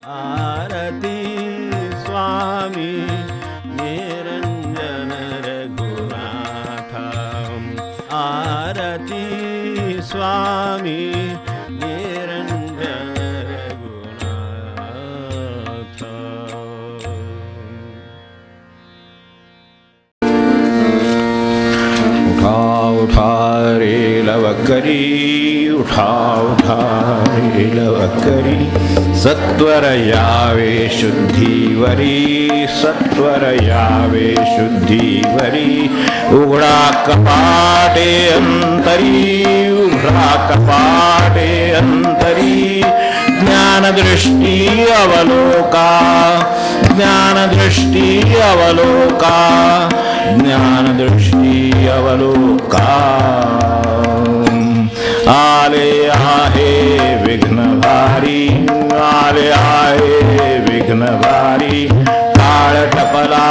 आरती स्वामी निरंजन रघुनाथ, आरती स्वामी निरंजन रघुनाथ। उठा उठा रे लवकरी, उठा उठा रे लवकरी, सत्वर यावे शुद्धीवरी, सत्वर यावे शुद्धीवरी। उघडा कपाटे अंतरी, उघडा कपाटे अंतरी, ज्ञानदृष्टी अवलोका, ज्ञानदृष्टी अवलोका, ज्ञानदृष्टी अवलोका। आले आहे विघ्नभारी, आले आहे विघ्नभारी, काळ टपला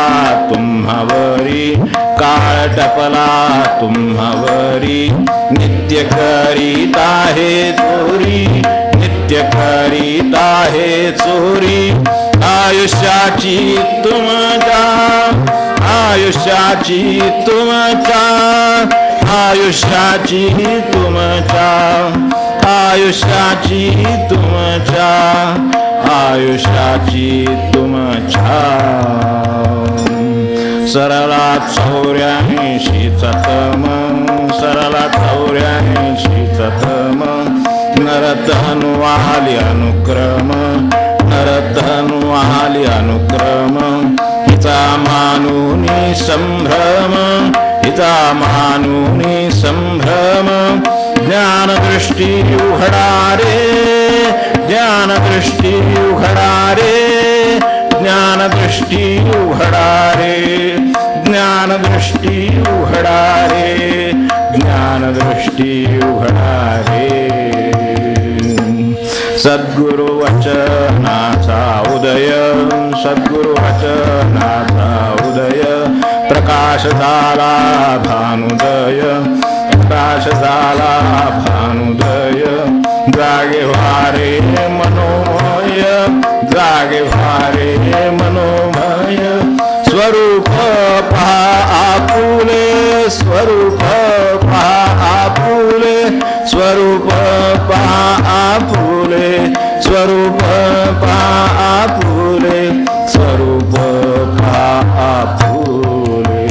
तुम्हावरी, काळ टपला तुम्हावरी। नित्य करीत आहे चोरी, नित्य करीत आहे चोरी, आयुष्याची तुमच्या, आयुष्याची तुमच्या, आयुष्याची तुमच्या, आयुष्याची तुमच्या, आयुष्याची तुमच्या। सरला 84 तम, सरला 84 तम, नरतनु आली अनुक्रम, नरतनु आली अनुक्रम। हिता मानुनी संभ्रम, हिता मानुनी संभ्रम, ज्ञानदृष्टी उघडा रे, ज्ञानदृष्टी उघडा रे, ज्ञानदृष्टी उघडा रे, ज्ञानदृष्टी उघडा रे, ज्ञानदृष्टी उघडा रे। सद्गुरु वचनाचा उदय, सद्गुरु वचनाचा उदय, प्रकाश झाला भानुदय, प्रकाश झाला भानुदय। जागे वारे मनोमय, जागे वारे मनोमय, स्वरूप पहा आपुले, स्वरूप पहा आपुले, स्वरूप पहा आपुले, स्वरूप पहा आपुले, स्वरूप पहा आपुले।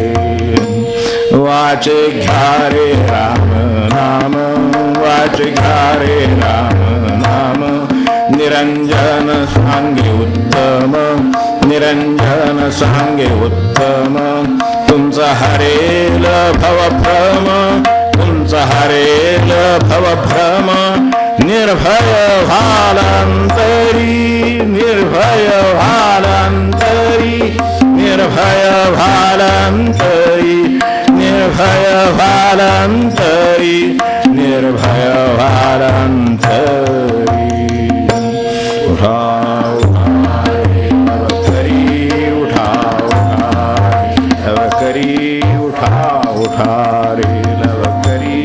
वाचे घ्या रे राम नाम, वाचे घ्या रे राम नाम, निरंजन सांगे उत्तम, निरंजन सांगे उत्तम। तुमचा हरेल भवभ्रम, तुमचा हरेल भवभ्रम, निर्भय व्हालांतरी, निर्भय व्हालांतरी, निर्भय व्हालांतरी, निर्भय व्हालांतरी, निर्भय व्हालांतरी। उठा उठा रे लवकरी, उठा उठा रे लवकरी, उठा उठा रे लवकरी।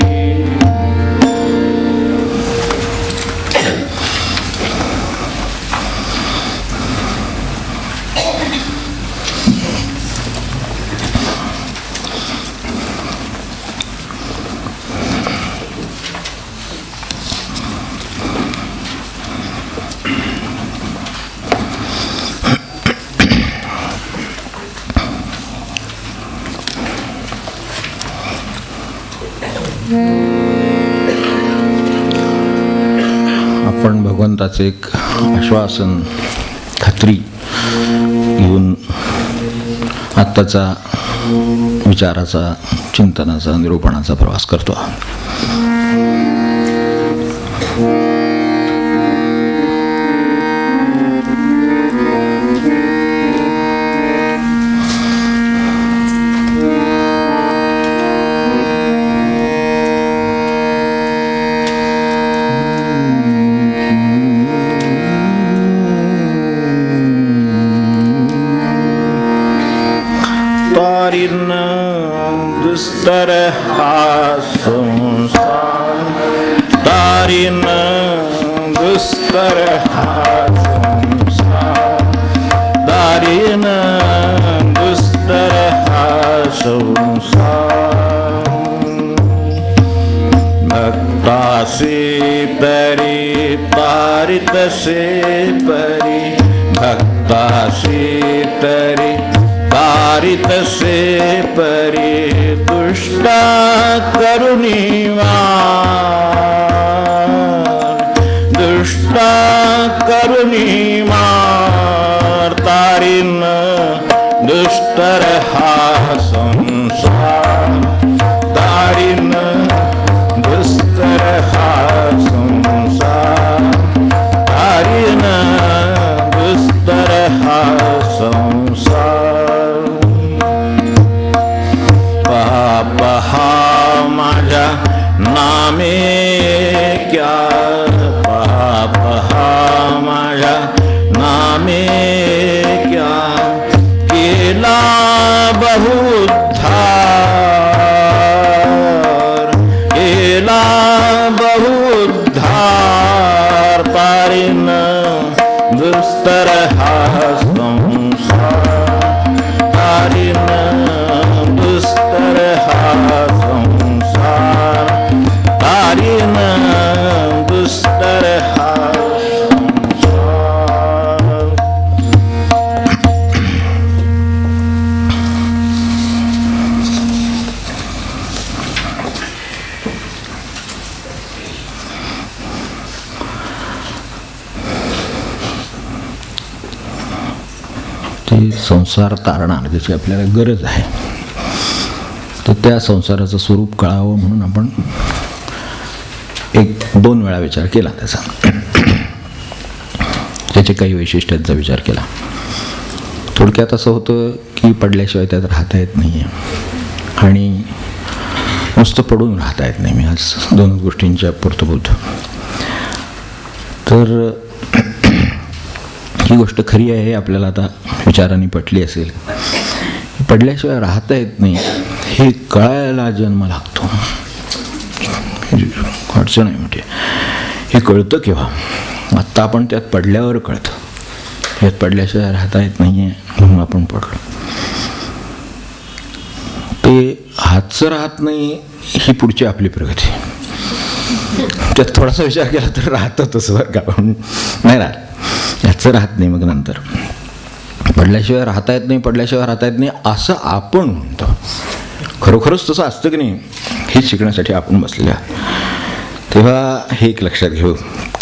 आपण भगवंताचे एक आश्वासन, खात्री घेऊन आत्ताचा विचाराचा, चिंतनाचा, निरूपणाचा प्रवास करतो आहोत। दुस्तर हा संसार, तारीन दुस्तर हा संसार, तारितसे परी भक्तासी तरी तारितसे परी दुष्टा करुणीवा दुष्टा करुणी मार तारीन दुष्टर हा संसार तारीन दुष्टर हा संसार तारीन दुष्टर हा संसार पाप हा माझ्या नामे क्या पाप हा माझ्या नामे क्या केला बहुद्धार केला बहुद्धार तारीन दुस्तर हा संसार तारीन दुस्तर हा संसार तारीन दुस्तर हा संसार. ती संसार तारणार ज्याची आपल्याला गरज आहे, तर त्या संसाराचं स्वरूप कळावं म्हणून आपण एक दोन वेळा विचार केला त्याचा, त्याचे काही वैशिष्ट्यांचा विचार केला. थोडक्यात असं होतं की पडल्याशिवाय त्यात राहता येत नाही आहे आणि नुसतं पडून राहता येत नाही. मी आज दोन गोष्टींच्या पुरतं तर ही गोष्ट खरी आहे, आपल्याला आता विचाराने पटली असेल. पडल्याशिवाय राहता येत नाही हे कळायला जन्म लागतो. अडचण आहे म्हणजे हे कळतं केव्हा? आत्ता आपण त्यात पडल्यावर कळतं. यात पडल्याशिवाय राहता येत नाही आहे म्हणून आपण पडलो. ते हातचं राहत नाही ही पुढची आपली प्रगती. त्यात थोडासा विचार केला तर राहतं तसं बरं का, पण नाही राहत. याचं राहत नाही. मग नंतर पडल्याशिवाय राहता येत नाही, पडल्याशिवाय राहता येत नाही असं आपण म्हणतो. खरोखरच तसं असतं की नाही हे शिकण्यासाठी आपण बसलेलं आहोत. तेव्हा हे एक लक्षात घेऊ.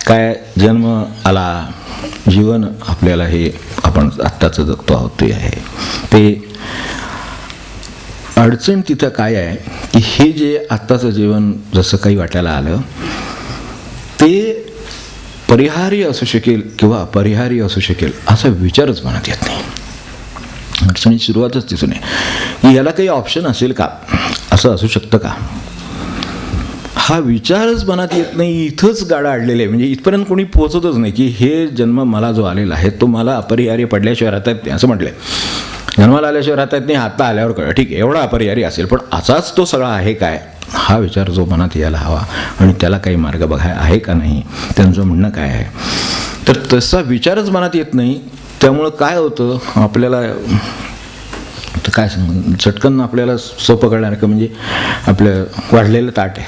काय जन्म आला, जीवन आपल्याला हे आपण आत्ताचं जगतो आहोत ते आहे. ते अडचण तिथं काय आहे की हे जे आत्ताचं जीवन जसं काही वाटायला आलं ते परिहार्य असू शकेल किंवा अपरिहार्य असू शकेल असा विचारच मनात येत नाही. अडचणीची सुरुवातच तिथून आहे की याला काही ऑप्शन असेल का, असं असू शकतं का, हा विचारच मनात येत नाही. इथंच गाडा अडलेले आहे. म्हणजे इथपर्यंत कोणी पोहोचतच नाही की हे जन्म मला जो आलेला आहे तो मला अपरिहार्य पडल्याशिवाय राहता येत नाही असं म्हटलंय. जन्माला आल्याशिवाय राहता येत नाही, आता आल्यावर कळलं ठीक आहे एवढा अपरिहार्य असेल, पण असाच तो सगळा आहे काय, हा विचार जो मनात यायला हवा आणि त्याला काही मार्ग बघाय आहे का नाही, त्यांचं म्हणणं काय आहे. तर तसा विचारच मनात येत नाही. त्यामुळं काय होतं आपल्याला काय सांग चटकन आपल्याला सोपं कळणार का, म्हणजे आपलं वाढलेलं ताट आहे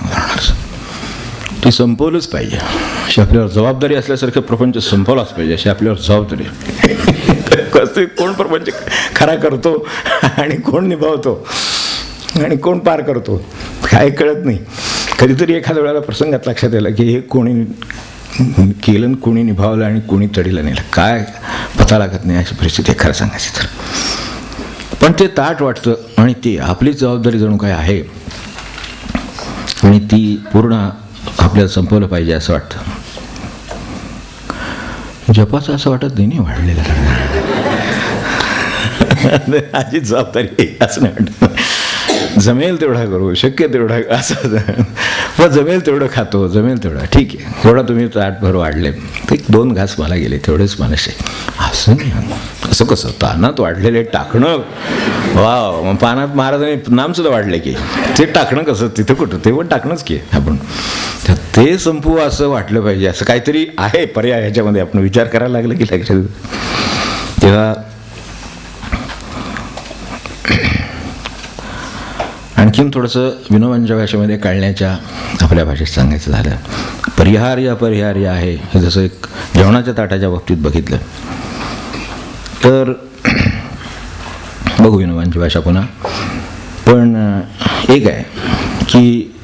ते संपवलंच पाहिजे. अशी आपल्यावर जबाबदारी असल्यासारखं प्रपंच संपवलाच पाहिजे अशी आपल्यावर जबाबदारी. कसं कोण प्रपंच खरा करतो आणि कोण निभावतो आणि कोण पार करतो काय कळत नाही. कधीतरी एखाद्या वेळेला प्रसंगात लक्षात आलं की हे कोणी केलं, कोणी निभावलं आणि कोणी तडीला नेलं काय पता लागत नाही अशी परिस्थिती आहे खरं सांगायची तर. पण ते ताट वाटतं आणि ती आपली जबाबदारी जणू काय आहे आणि ती पूर्ण आपल्याला संपवलं पाहिजे असं वाटतं. जपाचं असं वाटत नाही वाढलेलं आजी जबाबदारी असं नाही वाटत. जमेल तेवढा करू, शक्य तेवढा असं, मग जमेल तेवढं खातो, जमेल तेवढा ठीक आहे. थोडा तुम्ही ताटभर वाढले, एक 2 घास मला गेले तेवढेच मनुष्य. असं नाही, असं कसं तानात वाढलेले टाकणं वा. मग पानात महाराजांनी नामसुद्धा वाढले की ते टाकणं कसं, तिथं कुठं ते पण टाकणंच की आपण ते संपू असं वाटलं पाहिजे. असं काहीतरी आहे पर्याय ह्याच्यामध्ये. आपण विचार करायला लागलं की लक्षात. तेव्हा आणखीन थोडंसं विनोबांच्या भाषेमध्ये कळण्याच्या आपल्या भाषेत सांगायचं झालं परिहार्य अपरिहार्य आहे हे जसं एक जेवणाच्या ताटाच्या बाबतीत बघितलं तर बघू विनोबांची भाषा पुन्हा. पण एक आहे की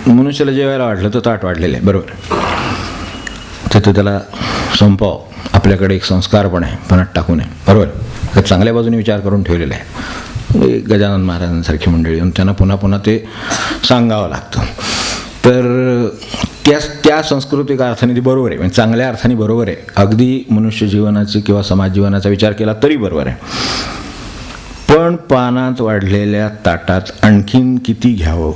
मनुष्याला जेवायला वाढलं तर ताट वाढलेलं आहे, बरोबर. तिथं त्याला संपव, आपल्याकडे एक संस्कार पण आहे, पणात टाकू नये, बरोबर. तर चांगल्या बाजूने विचार करून ठेवलेला आहे. गजानन महाराजांसारखी मंडळी येऊन त्यांना पुन्हा पुन्हा ते सांगावं लागतं. तर त्या सांस्कृतिक अर्थाने ती बरोबर आहे, म्हणजे चांगल्या अर्थाने बरोबर आहे. अगदी मनुष्य जीवनाची किंवा समाज जीवनाचा विचार केला तरी बरोबर आहे. पण पानात वाढलेल्या ताटात आणखीन किती घ्यावं,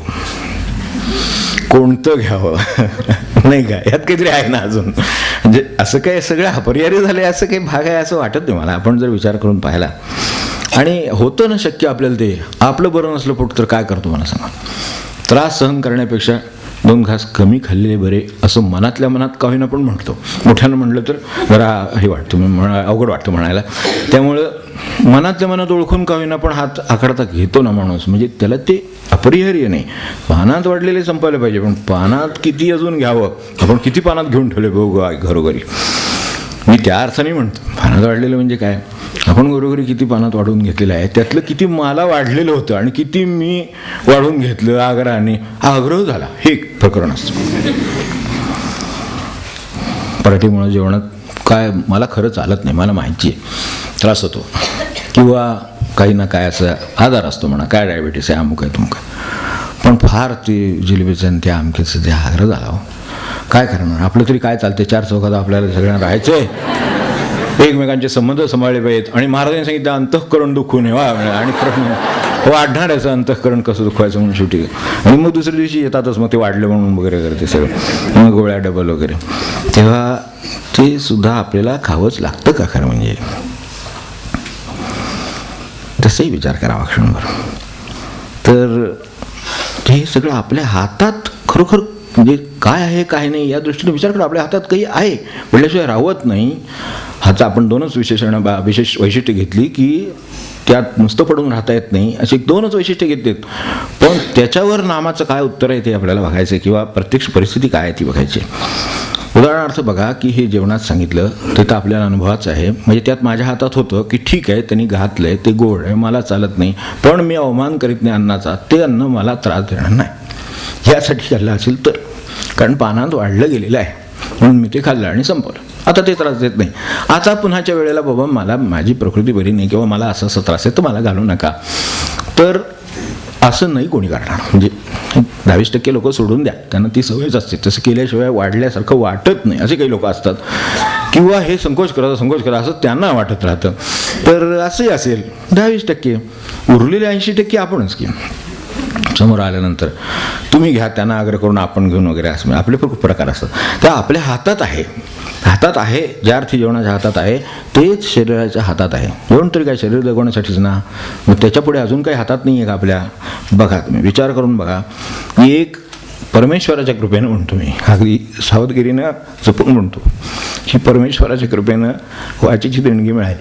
कोणतं घ्यावं नाही का, यात काहीतरी आहे ना अजून. म्हणजे असं काय सगळं अपरिहार्य झालं असं काही भाग आहे असं वाटत नाही मला, आपण जर विचार करून पाहिला. आणि होतं ना शक्य आपल्याला ते, आपलं बरं नसलं पोट तर काय करतो मला सांगा. त्रास सहन करण्यापेक्षा 2 घास कमी खाल्लेले बरे असं मनातल्या मनात का होईना पण म्हणतो. मोठ्यानं म्हटलं तर जरा हे वाटतं, अवघड वाटतं म्हणायला. त्यामुळं मनातल्या मनात ओळखून का होईना पण हात आखडता घेतो ना माणूस. म्हणजे त्याला ते अपरिहार्य नाही, पानात वाढलेले संपायला पाहिजे, पण पानात किती अजून घ्यावं, आपण किती पानात घेऊन ठेवले बघू घरोघरी. मी त्या अर्थाने म्हणतो पानात वाढलेलं म्हणजे काय, आपण घरोघरी किती पानात वाढवून घेतलेलं आहे, त्यातलं किती मला वाढलेलं होतं आणि किती मी वाढवून घेतलं आग्रहाने, आग्रह झाला, हे एक प्रकरण असतं. पराठीमुळे जेवणात काय मला खरं चालत नाही, मला माहिती आहे, त्रास होतो किंवा काही ना काय असं आजार असतो म्हणा, काय डायबिटीस आहे, अमुक आहे तुमका, पण फार ते जिलेबीचं आणि त्या आमकेचं ते आग्रह झाला हो. काय करणार, आपलं तरी काय चालते, 4 चौघात आपल्याला सगळ्यांना राहायचं आहे, एकमेकांचे संबंध सांभाळले पाहिजेत. आणि महाराजांनी सांगितलं अंतःकरण दुखू नये आणि खरं वाढणाऱ्याचं अंतःकरण कसं दुखवायचं म्हणून शेवटी. आणि मग दुसऱ्या दिवशी येतातच मग ते वाढलं म्हणून वगैरे करते सगळं, मग गोळ्या डबल वगैरे. तेव्हा ते सुद्धा आपल्याला खावंच लागतं का खरं म्हणजे, तसंही विचार करावा क्षणभर. तर हे सगळं आपल्या हातात खरोखर म्हणजे काय आहे काय नाही या दृष्टीने विचार करा. आपल्या हातात काही आहे म्हटल्याशिवाय राहत नाही. ह्याचा आपण 2च विशेष वैशिष्ट्य घेतली की त्यात नुसतं पडून राहता येत नाही, अशी 2च वैशिष्ट्य घेतलीत. पण त्याच्यावर नामाचं काय उत्तर आहे ते आपल्याला बघायचं किंवा प्रत्यक्ष परिस्थिती काय आहे ती बघायची. उदाहरणार्थ बघा की हे जेवणात सांगितलं ते तर आपल्याला अनुभवाचं आहे. म्हणजे त्यात माझ्या हातात होतं की ठीक आहे त्यांनी घातलंय, ते गोड आहे, मला चालत नाही, पण मी अवमान करीत नाही अन्नाचा, ते अन्न मला त्रास देणार नाही यासाठी खाल्लं असेल तर. कारण पानात वाढलं गेलेलं आहे म्हणून मी ते खाल्लं आणि संपवलं, आता ते त्रास देत नाही. आता पुन्हाच्या वेळेला बाबा मला माझी प्रकृती बरी नाही किंवा मला असं त्रास आहे तर मला घालू नका, तर असं नाही कोणी करणार. म्हणजे 22% लोक सोडून द्या, त्यांना ती सवयच असते, तसं केल्याशिवाय वाढल्यासारखं वाटत नाही असे काही लोक असतात. किंवा हे संकोच करा असं त्यांना वाटत राहतं. तर असंही असेल 22%, उरलेले 80% आपणच की समोर आल्यानंतर तुम्ही घ्या, त्यांना आग्रह करून आपण घेऊन वगैरे असं आपले खूप प्रकार असतात. त्या आपल्या हातात आहे ज्या अर्थी जेवणाच्या हातात आहे तेच शरीराच्या हातात आहे. जेवण तरी काय शरीर जगवण्यासाठीच ना, मग त्याच्यापुढे अजून काही हातात नाही आहे का आपल्या. बघा तुम्ही विचार करून बघा, एक परमेश्वराच्या कृपेनं म्हणतो मी, अगदी सावधगिरीनं जपून म्हणतो की परमेश्वराच्या कृपेनं वाचीची देणगी मिळाली.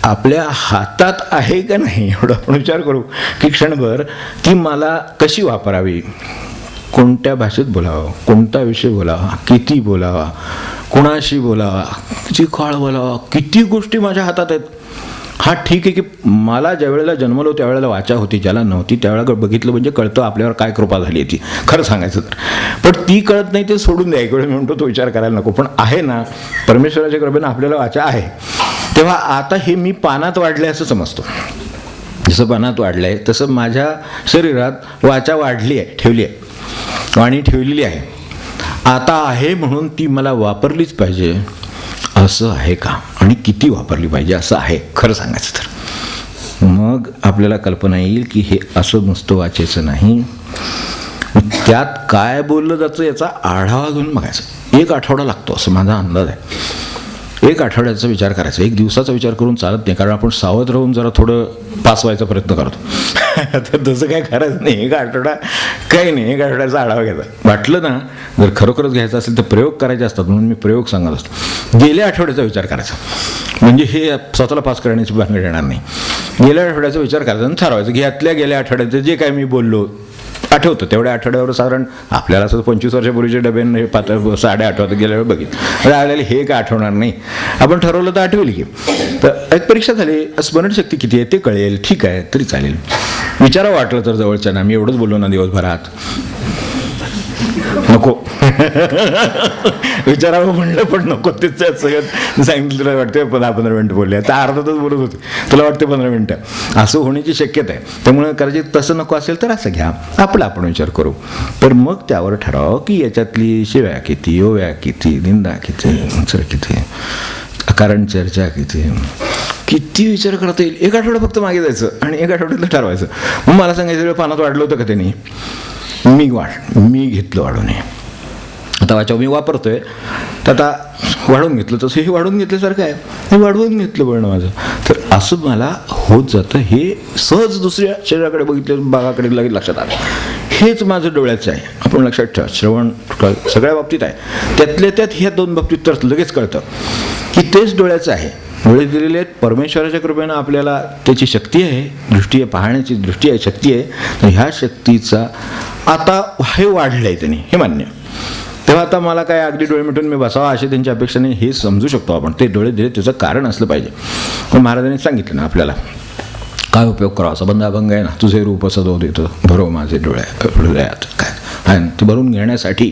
आपल्या हातात आहे का नाही एवढं आपण विचार करू की क्षणभर ती मला कशी वापरावी, कोणत्या भाषेत बोलावं, कोणता विषय बोलावा, किती बोलावा, कुणाशी बोलावा, किती काळ बोलावा, किती गोष्टी माझ्या हातात आहेत. हा ठीक आहे की मला ज्या वेळेला जन्मलो त्यावेळेला वाचा होती, ज्याला नव्हती त्यावेळेला बघितलं म्हणजे कळतं आपल्यावर काय कृपा झाली आहे ती, खरं सांगायचं तर. पण ती कळत नाही ते सोडून द्या, एक वेळ म्हणतो तो विचार करायला नको. पण आहे ना, परमेश्वराच्या कृपेनं आपल्याला वाचा आहे. तेव्हा आता हे मी पानात वाढले असं समजतो. जसं पानात वाढलं आहे तसं माझ्या शरीरात वाचा वाढली आहे, ठेवली आहे, वाणी ठेवलेली आहे. आता आहे म्हणून ती मला वापरलीच पाहिजे असं आहे का, आणि किती वापरली पाहिजे असं आहे खरं सांगायचं तर. मग आपल्याला कल्पना येईल की हे असं नुसतं वाचायचं नाही, त्यात काय बोललं जातं याचा आढावा घेऊन बघायचा. 1 आठवडा लागतो असं माझा अंदाज आहे. 1 आठवड्याचा विचार करायचा, 1 दिवसाचा विचार करून चालत नाही. कारण आपण सावध राहून जरा थोडं पास व्हायचा प्रयत्न करतो. तर तसं काय करायचं नाही. 1 आठवडा काही नाही, 1 आठवड्याचा आढावा घ्यायचा. वाटलं ना जर खरोखरच घ्यायचं असेल तर प्रयोग करायचे असतात म्हणून मी प्रयोग सांगत असतो. गेल्या आठवड्याचा विचार करायचा, म्हणजे हे स्वतःला पास करण्याची भानगड येणार नाही. गेल्या आठवड्याचा विचार करायचा आणि ठरवायचं की यातल्या गेल्या आठवड्याचं जे काय मी बोललो आठवतं. तेवढ्या आठवड्यावर साधारण आपल्याला असं 25 वर्षापूर्वीचे डबे हे पात्र साडे आठवत गेल्यावर बघितलं आपल्याला हे काय आठवणार नाही. आपण ठरवलं तर आठवेल की. तर एक परीक्षा झाली, स्मरणशक्ती किती आहे ते कळेल, ठीक आहे तरी चालेल. विचारावं वाटलं तर जवळच्या ना, मी एवढंच बोललो ना दिवसभरात, नको विचारावं म्हणलं पण नको. तेच सगळं सांगितलं, तुला वाटते 10-15 मिनिटं बोलले, आता अर्धातच बोलत होते, तुला वाटते 15 मिनिटं, असं होण्याची शक्यता आहे. त्यामुळे कदाचित तसं नको असेल तर असं घ्या, आपला आपण विचार करू. तर मग त्यावर ठराव की याच्यातली शिव्या किती, ओव्या किती, निंदा किती, किती, कारण चर्चा किती विचार करता येईल. एक आठवडा फक्त मागे जायचं आणि एक आठवड्यातलं ठरवायचं. मग मला सांगायचं पानात वाढलं होतं का त्यांनी, मी घेतलं वाढून. आता वाचा मी वापरतोय तर आता वाढवून घेतलं, तसं हे वाढवून घेतल्यासारखं आहे, हे वाढवून घेतलं बळणं माझं. तर असं मला होत जातं. हे सहज दुसऱ्या शरीराकडे बघितलं, बागाकडे लगेच लक्षात आलं, हेच माझं डोळ्याचं आहे. आपण लक्षात ठेवा, श्रवण सगळ्या बाबतीत आहे, त्यातल्या त्यात ह्या 2 बाबतीत तर लगेच कळतं की तेच डोळ्याचं आहे. डोळे दिलेले आहेत परमेश्वराच्या कृपेनं, आपल्याला त्याची शक्ती आहे, दृष्टी आहे, पाहण्याची दृष्टी आहे, शक्ती आहे. तर ह्या शक्तीचा आता हे वाढलं आहे त्यांनी, हे मान्य. तेव्हा आता मला काय अगदी डोळे मिटून मी बसावा अशी त्यांची अपेक्षा नाही, हे समजू शकतो आपण. ते डोळे दिले त्याचं कारण असलं पाहिजे. पण महाराजांनी सांगितलं ना आपल्याला काय उपयोग करावा, संबंध अभंग आहे ना, तुझे रूप असं दो देतं भरो माझे हृदयात, काय आहे ते भरून घेण्यासाठी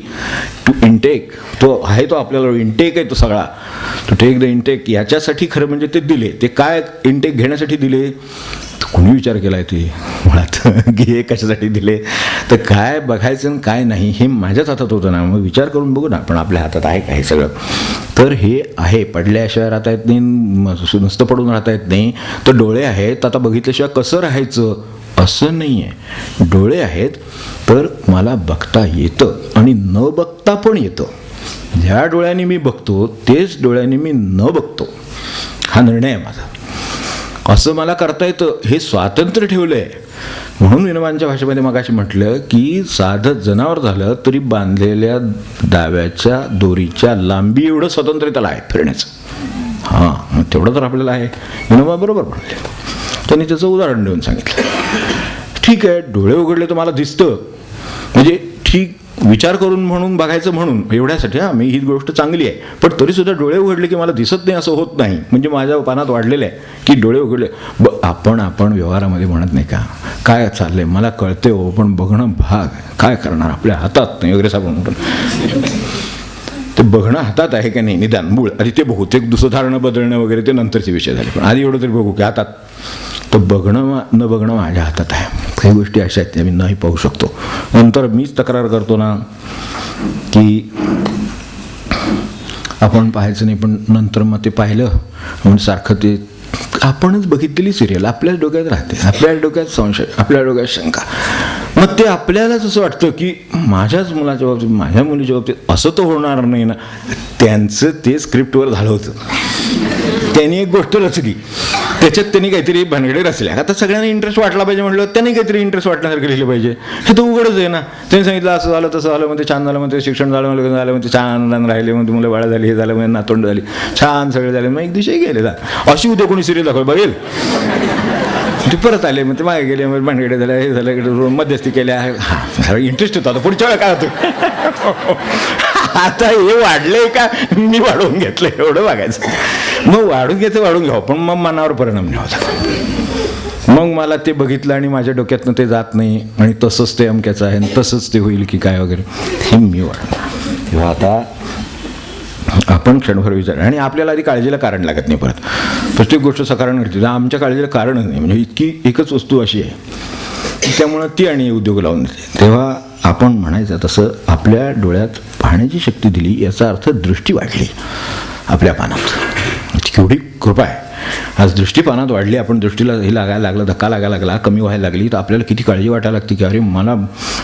टू इनटेक, तो आहे तो आपल्याला इनटेक आहे तो सगळा, टू टेक द इनटेक. याच्यासाठी खरं म्हणजे ते दिले. ते काय इनटेक घेण्यासाठी दिले, कुणी विचार केला आहे ते मुळात की हे कशासाठी दिले, तर काय बघायचं आणि काय नाही हे माझ्याच हातात होतं ना. मग विचार करून बघू ना, पण आपल्या हातात आहे का हे सगळं. तर हे आहे, पडल्याशिवाय राहता येत नाही, नुसतं पडून राहता येत नाही. तर डोळे आहेत, आता बघितल्याशिवाय कसं राहायचं असं नाही आहे. डोळे आहेत तर मला बघता येतं आणि न बघता पण येतं. ज्या डोळ्यांनी मी बघतो तेच डोळ्यांनी मी न बघतो, हा निर्णय आहे माझा. असं मला करता येतं, हे स्वातंत्र्य ठेवलं आहे. म्हणून विनोबांच्या भाषेमध्ये मगाशी म्हटलं की साधं जनावर झालं तरी बांधलेल्या दाव्याच्या दोरीच्या लांबी एवढं स्वातंत्र्य त्याला आहे फिरण्याचं. हां, मग तेवढं तर आपल्याला आहे. विनोबा बरोबर म्हणले, त्यांनी त्याचं उदाहरण देऊन सांगितलं. ठीक आहे, डोळे उघडले तर मला दिसतं, म्हणजे ठीक, विचार करून म्हणून बघायचं म्हणून एवढ्यासाठी मी ही गोष्ट चांगली आहे. पण तरीसुद्धा डोळे उघडले की मला दिसत नाही असं होत नाही. म्हणजे माझ्या पानात वाढलेलं आहे की डोळे उघडले. आपण व्यवहारामध्ये म्हणत नाही का, काय चाललंय मला कळते हो, पण बघणं भाग, काय करणार, आपल्या हातात नाही वगैरे साबण म्हणून. ते बघणं हातात आहे का नाही निदान मूळ, आधी ते बघू. ते दुसरं धारणं बदलणं वगैरे ते नंतरचे विषय झाले, पण आधी एवढं तरी बघू की हातात. तर बघणं न बघणं माझ्या हातात आहे. काही गोष्टी अशा आहेत त्या मी नाही पाहू शकतो. नंतर मीच तक्रार करतो ना की आपण पाहायचं नाही, पण नंतर मग ते पाहिलं म्हणून सारखं ते आपणच बघितलेली सिरियल आपल्याच डोक्यात राहते, आपल्या डोक्यात संशय, आपल्या डोक्यात शंका. मग ते आपल्यालाच असं वाटतं की माझ्याच मुलाच्या बाबतीत, माझ्या मुलीच्या बाबतीत असं तर होणार नाही ना. त्यांचं ते स्क्रिप्टवर झालं होतं. त्यांनी एक गोष्ट रचली, त्याच्यात त्यांनी काहीतरी भानगडे रचल्या. आता सगळ्यांना इंटरेस्ट वाटला पाहिजे म्हटलं, त्यांनी काहीतरी इंटरेस्ट वाटण्यासारखं लिहिलं पाहिजे. हे तर उघडच आहे ना. त्यांनी सांगितलं असं झालं तसं झालं, मग ते छान झालं, मग ते शिक्षण झालं, लग्न झालं, मग ते छान आनंदानं राहिले, मग मुलं बाळा झाली, हे झालं, मग नातोंड झाली, छान सगळे झाले, मग एक दिवशी गेले जा अशी उद्या कोणी सिरियल दाखव बघेल. ते परत आले, मग ते मागे गेले, मग भानगडे झाल्या, हे झालं, मध्यस्थी केल्या. हा इंटरेस्ट होता. आता पुढच्या वेळा काय होतं, आता हे वाढलंय का मी वाढवून घेतलं एवढं बघायचं. मग वाढून घ्यावं, पण मग मनावर परिणाम नाही होता. मग मला ते बघितलं आणि माझ्या डोक्यातनं ते जात नाही आणि तसंच ते अमक्याचं आहे, तसंच ते होईल की काय वगैरे, हे मी वाढवलं. तेव्हा आता आपण क्षणभर विचार, आणि आपल्याला आधी काळजीला कारण लागत नाही. परत प्रत्येक गोष्ट सकारण घडते, आमच्या काळजीला कारणच नाही. म्हणजे इतकी एकच वस्तू अशी आहे, त्यामुळं ती आणि उद्योग लावून देते. तेव्हा आपण म्हणायचं तसं आपल्या डोळ्यात पाहण्याची शक्ती दिली, याचा अर्थ दृष्टी वाढली आपल्या पानात. केवढी कृपा आहे. आज दृष्टी पानात वाढली, आपण दृष्टीला हे लागायला लागलं, धक्का लागायला लागला, कमी व्हायला लागली, तर आपल्याला किती काळजी वाटायला लागते की अरे मला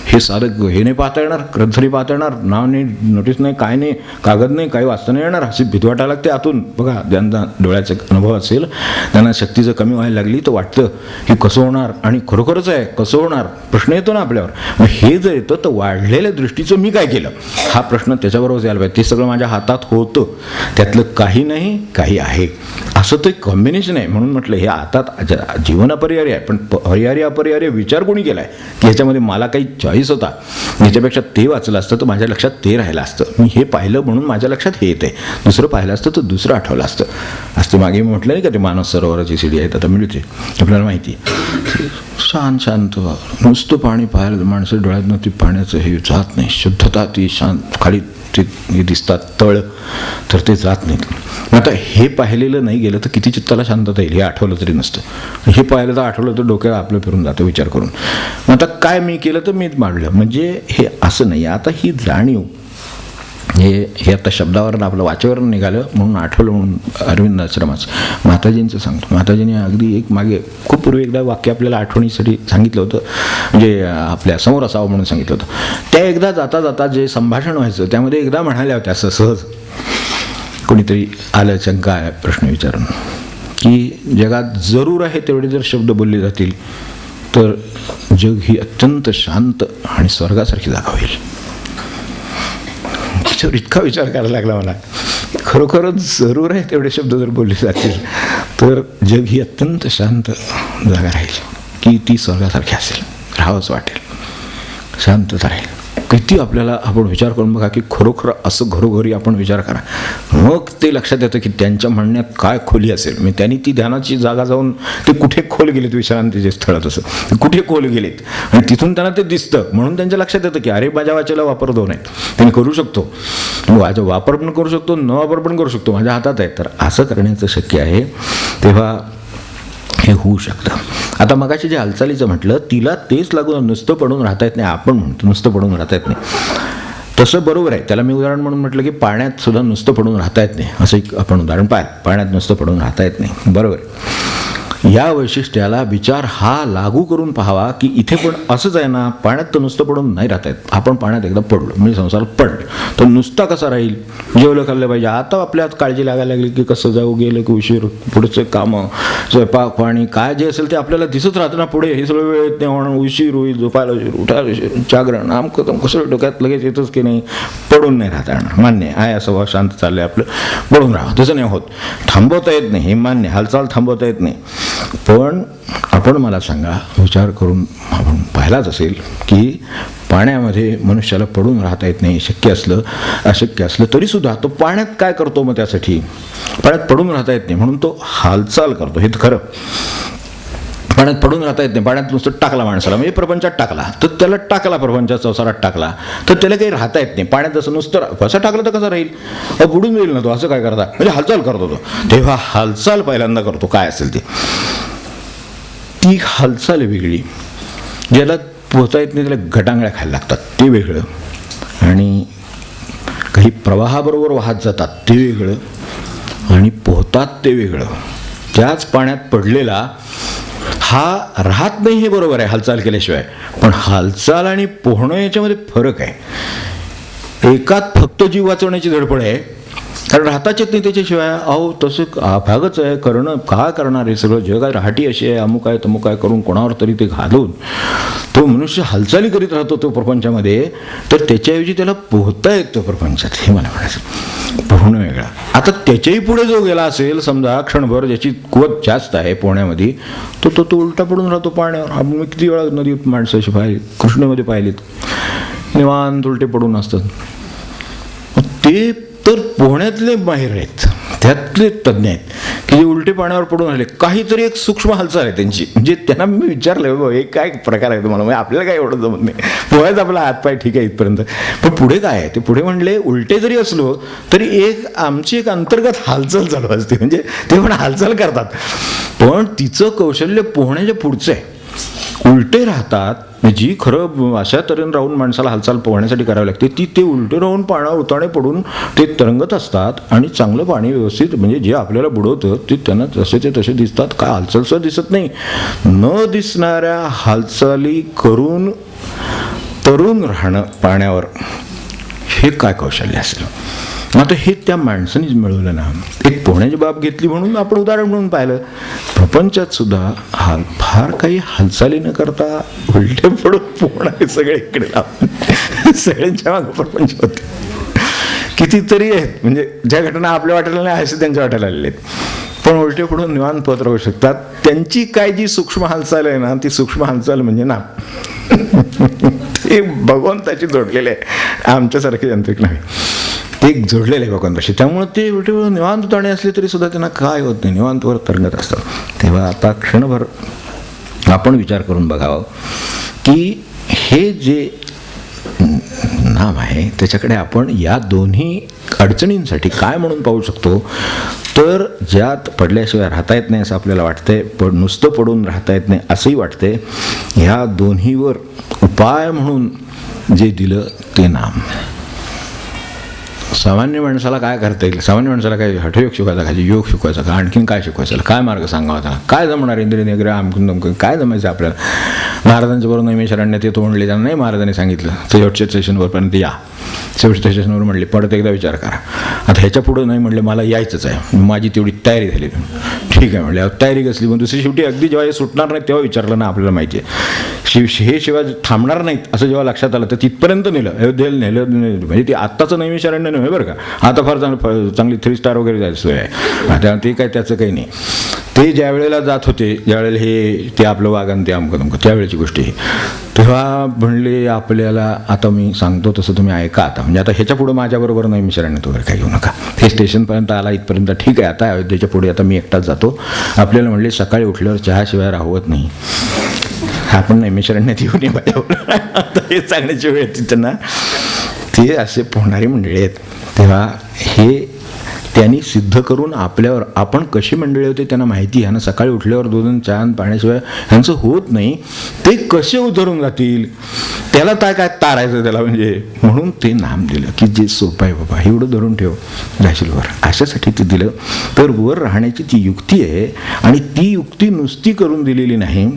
हे साधं हे नाही पाहता येणार, ग्रंथ नाही पाहता येणार, नाव नाही, नोटीस नाही, काय नाही, कागद नाही, काही वाचता नाही येणार, अशी भीती वाटायला लागते आतून. बघा, ज्यांना डोळ्याचा अनुभव असेल त्यांना शक्ती जर कमी व्हायला लागली तर वाटतं की कसं होणार, आणि खरोखरच आहे कसं होणार, प्रश्न येतो ना आपल्यावर. मग हे जर येतं तर वाढलेल्या दृष्टीचं मी काय केलं हा प्रश्न त्याच्याबरोबर यायला पाहिजे. ते सगळं माझ्या हातात होतं, त्यातलं काही नाही काही आहे असं ते कॉम्बिनेशन आहे. म्हणून म्हटलं हे आता जीवन अपरिहार्य आहे, पण परिहार्य अपरिहार्य विचार कोणी केला आहे की ह्याच्यामध्ये मला काही चॉईस होता, याच्यापेक्षा ते वाचलं असतं तर माझ्या लक्षात ते राहिलं असतं, मी हे पाहिलं म्हणून माझ्या लक्षात हे येते, दुसरं पाहिलं असतं तर दुसरं आठवलं असतं. आज ते मागे मी म्हटलं नाही का ते मानस सरोवराची सीडी आहेत आता मिळते आपल्याला माहिती. शांत शांत नुसतं पाणी पाहायला माणसं डोळ्यातनं ती पाण्याचं हे जात नाही, शुद्धता ती शांत खाली ते दिसतात तळ तर ते जात नाहीत. आता हे पाहिलेलं नाही गेलं तर किती चित्ताला शांतता येईल हे आठवलं तरी नसतं, हे पाहिलं तर आठवलं तर डोक्याला आपलं फिरून जातं विचार करून. आता काय मी केलं तर मीच मांडलं, म्हणजे हे असं नाही. आता ही जाणीव हे आता शब्दावरून आपलं वाचेवरून निघालं म्हणून आठवलं म्हणून अरविंद आश्रमाचं माताजींचं सांगतो. माताजींनी अगदी एक मागे खूप पूर्वी एकदा वाक्य आपल्याला आठवणीसाठी सांगितलं होतं, म्हणजे आपल्या समोर असावं म्हणून सांगितलं होतं. त्या एकदा जाता जाता जे संभाषण व्हायचं त्यामध्ये एकदा म्हणाल्या होत्या असं सहज, कोणीतरी आलं शंका आहे प्रश्न विचारून की जगात जरूर आहे तेवढे जर शब्द बोलले जातील तर जग ही अत्यंत शांत आणि स्वर्गासारखी जागा होईल. त्याच्यावर इतका विचार करायला लागला मला, खरोखरच जरूर आहे तेवढे शब्द जर बोलले जातील तर जग ही अत्यंत शांत जागा राहील की ती स्वर्गासारखी असेल, राहावंच वाटेल, शांतता राहील. किती आपल्याला आपण विचार करून बघा की खरोखर असं घरोघरी आपण विचार करा, मग ते लक्षात येतं की त्यांच्या म्हणण्यात काय खोली असेल. मी त्यांनी ती ध्यानाची जागा जाऊन ते कुठे खोल गेलेत, विश्रांतीचे स्थळ तसं कुठे खोल गेलेत आणि तिथून त्यांना ते दिसतं म्हणून त्यांच्या लक्षात येतं की अरे माझ्या वाचेला वापर दोन आहेत, त्यांनी करू शकतो, माझा वापर पण करू शकतो, न वापर पण करू शकतो, माझ्या हातात आहे. तर असं करण्याचं शक्य आहे तेव्हा हे होऊ शकतं. आता मगाशी जे हालचालीचं म्हटलं तिला तेच लागून नुसतं पडून राहता येत नाही. आपण म्हणतो नुसतं पडून राहता येत नाही, तसं बरोबर आहे. त्याला मी उदाहरण म्हणून म्हटलं की पाण्यात सुद्धा नुसतं पडून राहता येत नाही, असं एक आपण उदाहरण पाण्यात नुसतं पडून राहता येत नाही, बरोबर आहे. या वैशिष्ट्याला विचार हा लागू करून पाहावा की इथे पण असंच आहे ना, पाण्यात तर नुसतं पडून नाही राहता येत. आपण पाण्यात एकदा पडलो म्हणजे संसारात पडलो तर नुसता कसा राहील, जेवलं खाल्लं पाहिजे. आता आपल्यात काळजी लागायला लागली की कसं जाऊ, गेलं की उशीर, पुढचं कामं, स्वयंपाक पाणी काय जे असेल ते आपल्याला दिसत राहतं ना पुढे, हे सगळं वेळ येत नाही म्हणून उशीर होईल, झोपायला उशीर, उठायला उशीर, जागरण आमकं कसं डोक्यात लगेच येतच की नाही, पडून नाही राहता येणार, मान्य आहे. असं शांत चाललंय आपलं, पडून राहा तसं नाही होत, थांबवता येत नाही, हे मान्य, हालचाल थांबवता येत नाही. पण आपण मला सांगा, विचार करून आपण पाहिलाच असेल की पाण्यामध्ये मनुष्याला पडून राहता येत नाही, अशक्य असलं तरीसुद्धा तो पाण्यात काय करतो, मग त्यासाठी पाण्यात पडून राहता येत नाही म्हणून तो हालचाल करतो. हे तर खरं, पाण्यात पडून राहता येत नाही, पाण्यात नुसतं टाकला माणसाला म्हणजे प्रपंचात टाकला तर त्याला टाकला, प्रपंचात संसारात टाकला तर त्याला काही राहता येत नाही. पाण्यात असं नुसतं कसं टाकलं तर कसं राहील, बुडून जाईल ना तो, असं काय करता, म्हणजे हालचाल करतो तो. तेव्हा हालचाल पहिल्यांदा करतो, काय असेल ती हालचाल वेगळी, ज्याला पोहता येत नाही त्याला गटांगळ्या खायला लागतात ते वेगळं, आणि काही प्रवाहाबरोबर वाहत जातात ते वेगळं, आणि पोहतात ते वेगळं. त्याच पाण्यात पडलेला हा राहत नाही हे बरोबर आहे हालचाल केल्याशिवाय, पण हालचाल आणि पोहणं याच्यामध्ये फरक आहे. एकात फक्त जीव वाचवण्याची धडपड आहे, कारण राहताच येत नाही त्याच्याशिवाय. अहो तसं भागच आहे, करणं काय करणार आहे, सगळं जग आहे, राहटी अशी आहे, अमुक आहे तमुक आहे करून कोणावर तरी ते घालून तो मनुष्य हालचाली करीत राहतो तो प्रपंचामध्ये, तर त्याच्याऐवजी त्याला पोहता येतं प्रपंचात, हे मला म्हणायचं. पोहणं वेगळं. आता त्याच्याही पुढे जो गेला असेल समजा क्षणभर, ज्याची कुवत जास्त आहे पोहण्यामध्ये, तो उलटा पडून राहतो पाण्यावर. आपण किती वेळा नदीत माणसं अशी पाहिली, कृष्णेमध्ये पाहिलीत, निवांत उलटे पडून असतात. ते तर पोहण्यातले माहिर आहेत, त्यातले तज्ज्ञ आहेत की जे उलटे पाण्यावर पडून आले, काहीतरी एक सूक्ष्म हालचाल आहे त्यांची, म्हणजे त्यांना मी विचारलं हे काय प्रकार आहे तुम्हाला, म्हणजे आपल्याला काय एवढं जमत नाही, पोहायचं आपला हातपाय ठीक आहे इथपर्यंत, पण पुढे काय आहे ते पुढे म्हणले, उलटे जरी असलो तरी आमची एक अंतर्गत हालचाल चालू असते, म्हणजे ते पण हालचाल करतात, पण तिचं कौशल्य पोहण्याच्या पुढचं आहे. उलटे राहतात जी खरं अशा तऱ्हेने राहून माणसाला हालचाल पोहण्यासाठी करावी लागते, ते उलटे राहून पाण्यावर उताणे पडून ते तरंगत असतात, आणि चांगलं पाणी व्यवस्थित म्हणजे जे आपल्याला बुडवतं ते त्यांना जसेचे तसे दिसतात, काय हालचालसुद्धा दिसत नाही. न दिसणाऱ्या हालचाली करून तरुण राहणं पाण्यावर, हे काय कौशल्य असेल. आता हे त्या माणसानेच मिळवलं ना. एक पोहण्याची बाब घेतली म्हणून आपण उदाहरण म्हणून पाहिलं, प्रपंचात सुद्धा फार काही हालचाली न करता उलटे पडून पोहणारे सगळे इकडे लावून सगळ्यांच्या मागं प्रपंच होते. कितीतरी आहेत म्हणजे ज्या घटना आपल्या वाटायला नाही असे त्यांच्या वाटायला आलेले आहेत. पण उलटे पडून निवांत पत राहू शकतात. त्यांची काय जी सूक्ष्म हालचाल आहे ना, ती सूक्ष्म हालचाल म्हणजे नाम. ते भगवंताची जोडलेले आहे, आमच्यासारखे यांत्रिक नाही. ते एक जोडलेले आहे भगवंताशी. त्यामुळे ते उलटे पडून निवांत उताणे असले तरी सुद्धा त्यांना काय होत नाही, निवांतवर तरंगत असतात. तेव्हा आता क्षणभर आपण विचार करून बघावं की हे जे नाम आहे त्याच्याकडे आपण या दोन्ही अडचणींसाठी काय म्हणून पाहू शकतो. तर ज्यात पडल्याशिवाय राहता येत नाही असं आपल्याला वाटतंय, पण नुसतं पडून राहता येत नाही असंही वाटतंय, ह्या दोन्हीवर उपाय म्हणून जे दिलं ते नाम. सामान्य माणसाला काय करता येईल? सामान्य माणसाला काय हठयोग शिकवायचा का, योग शिकवायचा का, आणखीन काय शिकवायचं, काय मार्ग सांगावा त्याला, काय जमणार इंद्रिय निग्रह आमकून काय जमायचं आपल्याला. महाराजांच्या बरोबर नैमिषारण्य ते तोंडले, त्यांना नाही महाराजांनी सांगितलं ते शेवटच्या स्टेशनवरपर्यंत या. शेवटच्या स्टेशनवर म्हणले परत एकदा विचार करा. आता ह्याच्या पुढं नाही म्हणले मला यायचंच आहे, माझी तेवढी तयारी झाली. ठीक आहे म्हणले, तयारी कसली, पण दुसरी शेवटी अगदी जेव्हा हे सुटणार नाही तेव्हा विचारलं ना, आपल्याला माहिती आहे हे शिवाय थांबणार नाहीत असं जेव्हा लक्षात आलं तर तिथपर्यंत नेलं, अयोध्येला नेलं. म्हणजे ते आत्ताचं नैमिषारण्य नव्हे बरं का, आता फार चांगली 3 स्टार वगैरे जायची सोय आहे. आता ते काय त्याचं काही नाही. ते ज्या वेळेला जात होते, ज्यावेळेला हे ते आपलं वागण ते अमकं तमकं त्यावेळेची गोष्ट ही, तेव्हा म्हणले आपल्याला आता मी सांगतो तसं तुम्ही ऐका आता. म्हणजे आता ह्याच्या पुढं माझ्याबरोबर नैमिषारण्यात वगैरे काही घेऊ नका. हे स्टेशनपर्यंत आला इथपर्यंत ठीक आहे, आता अयोध्येच्या पुढे आता मी एकटाच जातो. आपल्याला म्हणले सकाळी उठल्यावर चहाशिवाय राहवत नाही, आपण नैमिषारण्यात येऊन ये माझ्यावर. आता हे सांगण्याची वेळ येते त्यांना. ते असे पोहणारी मंडळी आहेत. तेव्हा हे त्यांनी सिद्ध करून आपल्यावर, आपण कशी मंडळी होते त्यांना माहिती. ह्यानं सकाळी उठल्यावर 2 चहा पाण्याशिवाय ह्यांचं होत नाही, ते कसे उतरून जातील, त्याला काय तारायचं त्याला. म्हणजे म्हणून ते नाम दिलं की जे सोपं आहे बाबा, एवढं धरून ठेव जाशील वर, अशासाठी ते दिलं. तर वर राहण्याची ती युक्ती आहे, आणि ती युक्ती नुसती करून दिलेली नाही.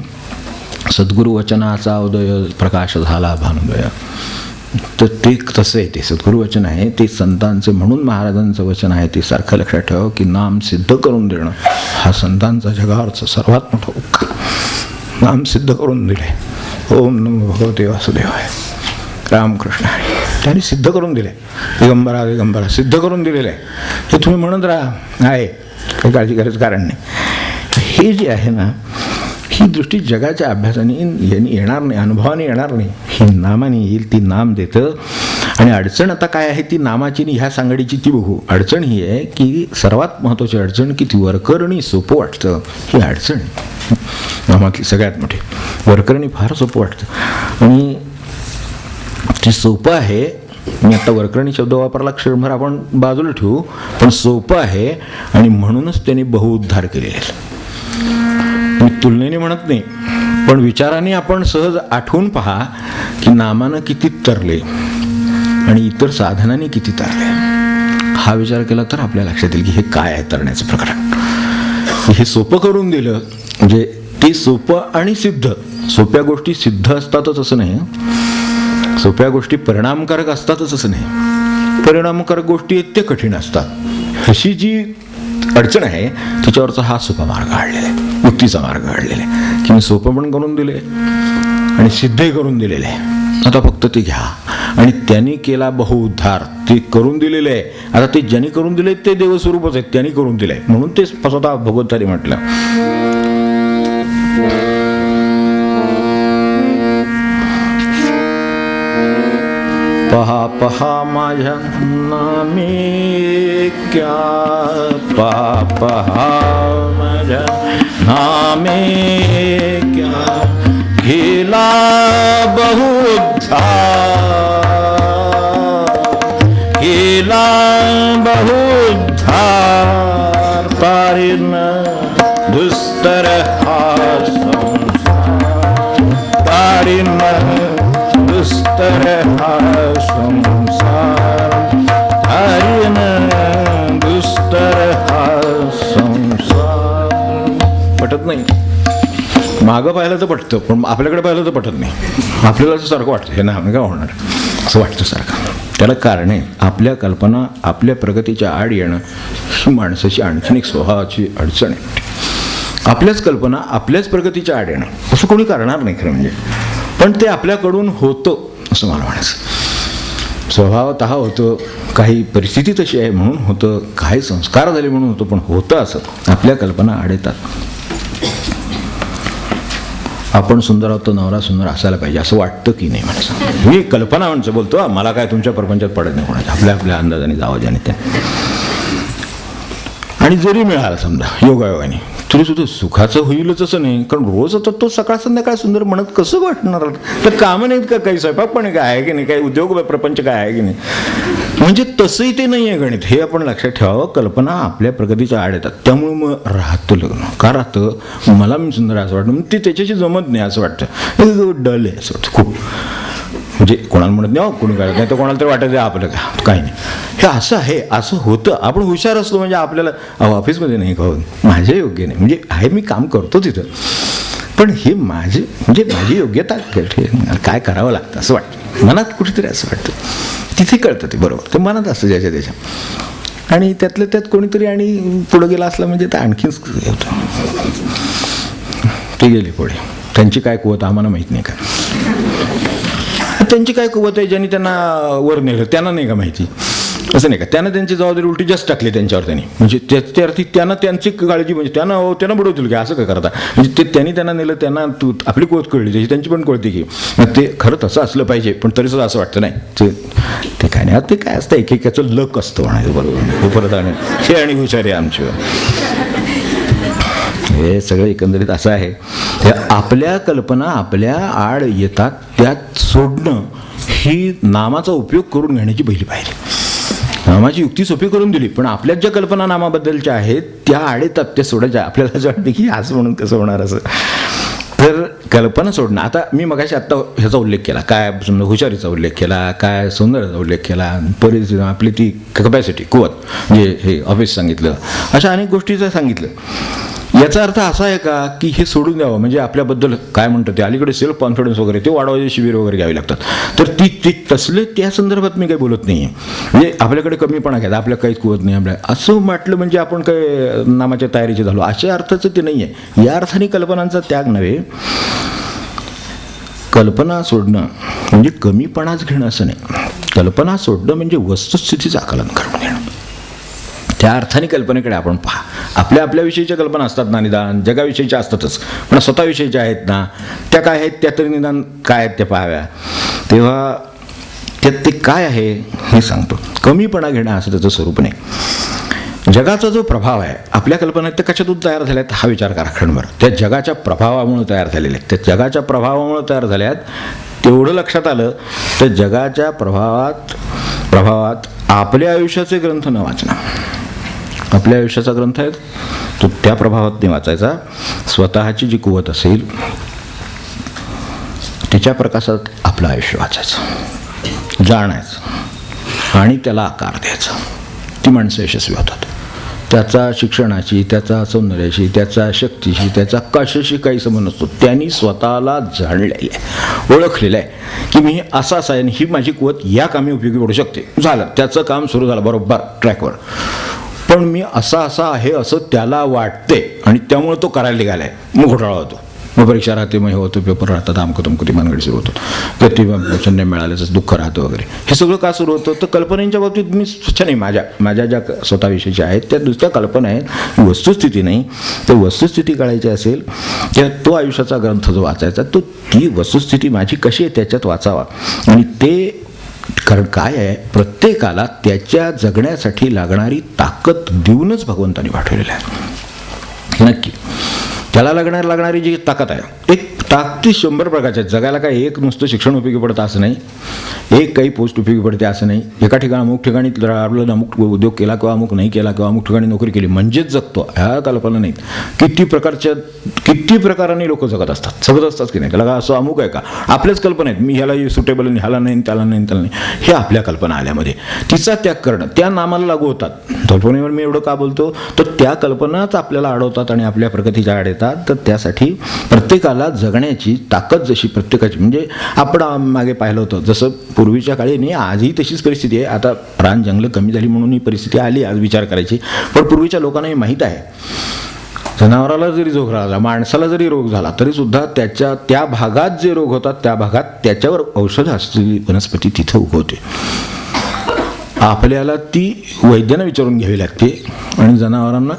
सद्गुरु वचनाचा उदय प्रकाश झाला भानुदय, तर ते तसं आहे. ते सद्गुरुवचन आहे, ते संतांचं, म्हणून महाराजांचं वचन आहे ते सारखं लक्षात ठेवा की नाम सिद्ध करून देणं हा संतांचा जगावरचा सर्वात मोठा उपकार. नाम सिद्ध करून दिले. ओम नमो भगवते वासुदेवाय, रामकृष्ण हरी. त्यांनी सिद्ध करून दिले. दिगंबरा दिगंबरा सिद्ध करून दिलेलं आहे. हे तुम्ही म्हणत राहा, आहे काही काळजी करायचं कारण नाही. हे जे आहे ना, ही दृष्टी जगाच्या अभ्यासाने येणार नाही, अनुभवाने येणार नाही, ही नामाने येईल. ती नाम देतं. आणि अडचण आता काय आहे ती नामाची ह्या सांगडीची ती बघू. अडचण ही आहे की सर्वात महत्त्वाची अडचण की ती वरकरणी सोपं वाटतं, ही अडचण नामातली सगळ्यात मोठी. वरकरणी फार सोपं वाटतं आणि ते सोपं आहे. मी आता वरकरणी शब्द वापरला, क्षणभर आपण बाजूला ठेवू, पण सोपं आहे आणि म्हणूनच त्यांनी बहुउद्धार केलेले आहे. मी तुलनेने म्हणत नाही, पण विचाराने आपण सहज आठवून पहा की नामानं किती तरले आणि इतर साधनांनी किती तरले. हा विचार केला तर आपल्या लक्षात येईल की हे काय आहे तरण्याचं प्रकरण. हे सोपं करून दिलं म्हणजे ते सोपं आणि सिद्ध. सोप्या गोष्टी सिद्ध असतातच असं नाही, सोप्या गोष्टी परिणामकारक असतातच असं नाही, परिणामकारक गोष्टी आहेत ते कठीण असतात. अशी जी अडचण आहे तिच्यावरचा हा सोपा मार्ग काढलेला आहे, युक्तीचा मार्ग काढलेला आहे की मी सोपं पण करून दिले आणि सिद्धही करून दिलेले आहे. आता फक्त ते घ्या. आणि त्यांनी केला बहुउद्धार, ते करून दिलेले आहे. आता ते ज्यांनी करून दिले ते देवस्वरूपच आहेत, त्यांनी करून दिले म्हणून ते स्वतः भगवंतानी म्हटलं. पहा पहा माझ्या नामे क्या, पहा पहा माझ्या नामे क्या, गेला बहुउद्धार, गेला बहुउद्धार, पारिन दुस्तर हा संसार, पारिन दुस्तर हा संसार, पारिन दुस्तर हा संसार. पटत नाही. मागं पाहिलं तर पटतं, पण आपल्याकडे पाहिलं तर पटत नाही. आपल्याला असं सारखं वाटतं हे ना आम्ही काय होणार असं वाटतं सारखं. त्याला कारण आहे आपल्या कल्पना आपल्या प्रगतीच्या आड येणं ही माणसाची आणखीन एक स्वभावाची अडचण आहे. आपल्याच कल्पना आपल्याच प्रगतीच्या आड येणं असं कोणी करणार नाही खरं म्हणजे, पण ते आपल्याकडून होतं असं मला म्हणायचं. स्वभावतः होतं, काही परिस्थिती तशी आहे म्हणून होतं, काही संस्कार झाले म्हणून होतं, पण होतं असं आपल्या कल्पना आड येतात. आपण सुंदर आहोत तर नवरा सुंदर असायला पाहिजे असं वाटतं की नाही मला? मी कल्पना म्हणचं बोलतो, मला काय तुमच्या प्रपंचात पडत नाही कोणाच्या, आपल्या आपल्या अंदाजाने जावं ज्याने त्या. आणि जरी मिळाला समजा योगायोगाने तरी सुद्धा सुखाचं होईलच असं नाही, कारण रोज आता तो सकाळ संध्याकाळ सुंदर म्हणत कसं वाटणार? तर कामं नाहीत का, काही स्वयंपाक पण काय आहे की नाही, काही उद्योग प्रपंच काय आहे की नाही? म्हणजे तसंही ते नाही आहे गणित, हे आपण लक्षात ठेवावं. कल्पना आपल्या प्रगतीच्या आड येतात, त्यामुळे मग राहतं लग्न का राहतं, मला मी सुंदर असं वाटतं, मग ते त्याच्याशी जमत नाही असं वाटतं, डल आहे असं वाटतं खूप. म्हणजे कोणाला म्हणत नाही कोणी काढत नाही, तर कोणाला तरी वाटत आपलं काही नाही, हे असं आहे, असं होतं. आपण हुशार असलो म्हणजे आपल्याला ऑफिसमध्ये नाही का माझे योग्य नाही, म्हणजे आहे मी काम करतो तिथं, पण हे माझे म्हणजे माझी योग्यता काय करावं लागतं असं वाटतं मनात कुठेतरी, असं वाटतं तिथे कळतं ते बरोबर, ते मनात असतं ज्याच्या त्याच्या. आणि त्यातल्या त्यात कोणीतरी आणि पुढं गेला असला म्हणजे ते आणखीनच होतं. ते गेले पुढे, त्यांची काय कुवत आम्हाला माहीत नाही का, त्यांची काय कुवत आहे ज्यांनी त्यांना वर नेलं त्यांना नाही का माहिती, असं नाही का, त्यांना त्यांची जबाबदारी उलटी जास्त टाकली त्यांच्यावर त्यांनी, म्हणजे त्या अर्थी त्यांना त्यांची काळजी, म्हणजे त्यांना बुडवतील की असं काय करता, म्हणजे ते त्यांना नेलं, त्यांना आपली कुवत कळली त्याची, त्यांची पण कळते की ते खरं तसं असलं पाहिजे, पण तरी सुद्धा असं वाटतं नाही ते काय नाही. ते काय असतं एकेकाचं लक असतं म्हणायचं बरोबर, हे परत आणि हे आणि हुशारी आमची, हे सगळं एकंदरीत असं आहे. आपल्या कल्पना आपल्या आड येतात, त्यात सोडणं ही नामाचा उपयोग करून घेण्याची पहिली पायरी. नामाची युक्ती सोपी करून दिली, पण आपल्याच ज्या कल्पना नामाबद्दलच्या आहेत त्या आड येतात, त्या सोडायच्या. आपल्याला असं वाटतं की असं म्हणून कसं होणार असं, तर कल्पना सोडणं. आता मी मगाशी आत्ता ह्याचा उल्लेख केला, काय समजा हुशारीचा उल्लेख केला, काय सौंदर्याचा उल्लेख केला, परिस्थिती आपली ती कपॅसिटी कुवत, जे हे ऑफिस सांगितलं, अशा अनेक गोष्टीचं सांगितलं. याचा अर्थ असा आहे का की हे सोडून द्यावं, म्हणजे आपल्याबद्दल काय म्हणतात ते अलीकडे सेल्फ कॉन्फिडन्स वगैरे ते वाढवायचे शिबिर वगैरे घ्यावी लागतात, तर ती तसले त्या संदर्भात मी काही बोलत नाही आहे. म्हणजे आपल्याकडे कमीपणा घ्या, आपल्या काहीच कुवत नाही आपल्या असं म्हटलं म्हणजे आपण काय नामाच्या तयारीचे झालो अशा अर्थाचं ते नाही आहे. या अर्थाने कल्पनांचा त्याग नव्हे, कल्पना सोडणं म्हणजे कमीपणाच घेणं असं नाही. कल्पना सोडणं म्हणजे वस्तुस्थितीचं आकलन करून घेणं. त्या अर्थाने कल्पनेकडे आपण पहा. आपल्या विषयीच्या कल्पना असतात ना, निदान जगाविषयीच्या असतातच, पण स्वतःविषयीच्या आहेत ना, त्या काय आहेत त्या तरी निदान काय आहेत त्या पाहाव्या. तेव्हा त्यात ते काय आहे हे सांगतो. कमीपणा घेणं असं त्याचं स्वरूप नाही. जगाचा जो प्रभाव आहे आपल्या कल्पनेत त्या कशातून तयार झाल्यात हा विचार करा क्षणभर. त्या जगाच्या प्रभावामुळे तयार झालेले आहेत. त्या जगाच्या प्रभावामुळे तयार झाल्यात तेवढं लक्षात आलं तर जगाच्या प्रभावात आपल्या आयुष्याचे ग्रंथ न वाचणं. आपल्या आयुष्याचा ग्रंथ आहे तो त्या प्रभावात नाही वाचायचा. स्वतःची जी कुवत असेल तिच्या प्रकाशात आपलं आयुष्य वाचायचं, जाणायचं आणि त्याला आकार द्यायचा. ती माणसं यशस्वी होतात. त्याचा शिक्षणाची, त्याचा सौंदर्याची, त्याचा शक्तीशी, त्याचा कशाशी काही संबंध नसतो. त्यांनी स्वतःला जाणलेलं आहे, ओळखलेलं आहे की मी असा आहे आणि ही माझी कुवत या कामी उपयोगी पडू शकते. झालं, त्याचं काम सुरू झालं बरोबर ट्रॅकवर. पण मी असा आहे असं त्याला वाटते आणि त्यामुळे तो करायला निघालाय. मग घोटाळा होतो, मग परीक्षा राहते, मग हे होतं, पेपर राहतात, अमकं तमकं ती मानगडी सुरू होतो, कधी संधी मिळाल्याचं दुःख राहतं वगैरे. हे सगळं का सुरू होतं तर कल्पनेच्या बाबतीत मी स्वच्छ नाही, माझ्या ज्या स्वतःविषयीच्या आहेत त्या दुसऱ्या कल्पना आहेत, वस्तुस्थिती नाही. तर वस्तुस्थिती कळायची असेल तर तो आयुष्याचा ग्रंथ जो वाचायचा तो ती वस्तुस्थिती माझी कशी आहे त्याच्यात वाचावा. आणि ते कारण काय आहे, प्रत्येकाला त्याच्या जगण्यासाठी लागणारी ताकद देऊनच भगवंतांनी पाठवलेलं आहे. नक्की त्याला लागणारी जी ताकद आहे, एक ताकद 100 प्रकारचे आहेत. जगायला काय एक नुसतं शिक्षण उपयोगी पडतं असं नाही, एक काही पोस्ट उपयोगी पडते असं नाही. एका ठिकाणी अमुक ठिकाणी आपल्याला अमुक उद्योग केला किंवा अमुक नाही केला किंवा अमुक ठिकाणी नोकरी केली म्हणजेच जगतो, ह्या कल्पना नाहीत. किती प्रकाराने लोक जगत असतात की नाही. त्याला असं अमुक आहे का, आपल्याच कल्पना आहेत. मी ह्याला सुटेबल नाही, ह्याला नाही, त्याला नाही, त्याला नाही, हे आपल्या कल्पना आल्यामध्ये तिचा त्याग करणं त्या नामाला लागू होतात. कल्पनेवर मी एवढं का बोलतो तर त्या कल्पनाच आपल्याला अडवतात आणि आपल्या प्रगतीच्या आड येतात. तर त्यासाठी प्रत्येकाला जगण्याची ताकद जशी प्रत्येकाची, म्हणजे आपण मागे पाहिलं होतं जसं पूर्वीच्या काळी नाही, आजही तशीच परिस्थिती आहे. आता रान जंगलं कमी झाली म्हणून ही परिस्थिती आली आज विचार करायची. पण पूर्वीच्या लोकांनाही माहीत आहे जनावराला जरी रोग झाला, माणसाला जरी रोग झाला तरी सुद्धा त्या भागात जे रोग होतात त्या भागात त्याच्यावर औषध असलेली वनस्पती तिथं उगवते. आपल्याला ती वैद्यांना विचारून घ्यावी लागते आणि जनावरांना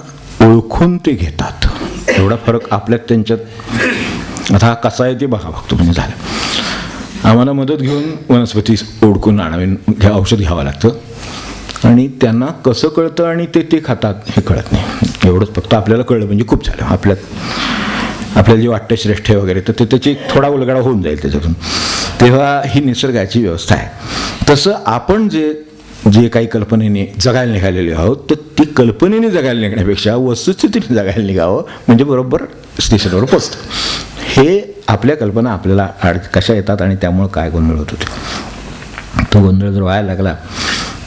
ओळखून ते घेतात. एवढा फरक आपल्यात त्यांच्यात. आता हा कसा आहे ते बघा बघतो म्हणजे झालं. आम्हाला मदत घेऊन वनस्पती ओळखून आणावी, औषध घ्यावं लागतं आणि त्यांना कसं कळतं आणि ते खातात हे कळत नाही. एवढंच फक्त आपल्याला कळलं म्हणजे खूप झालं. आपल्याला जे वाटतं श्रेष्ठ आहे वगैरे तर ते त्याची थोडा उलगडा होऊन जाईल त्याच्यातून. तेव्हा ही निसर्गाची व्यवस्था आहे. तसं आपण जे काही कल्पनेने जगायला निघालेले आहोत तर ती कल्पनेने जगायला निघण्यापेक्षा वस्तुस्थितीने जगायला निघावं म्हणजे बरोबर स्टेशनवर पोचतं. हे आपल्या कल्पना आपल्याला कशा येतात आणि त्यामुळं काय गोंधळ होत होते. तो गोंधळ जर व्हायला लागला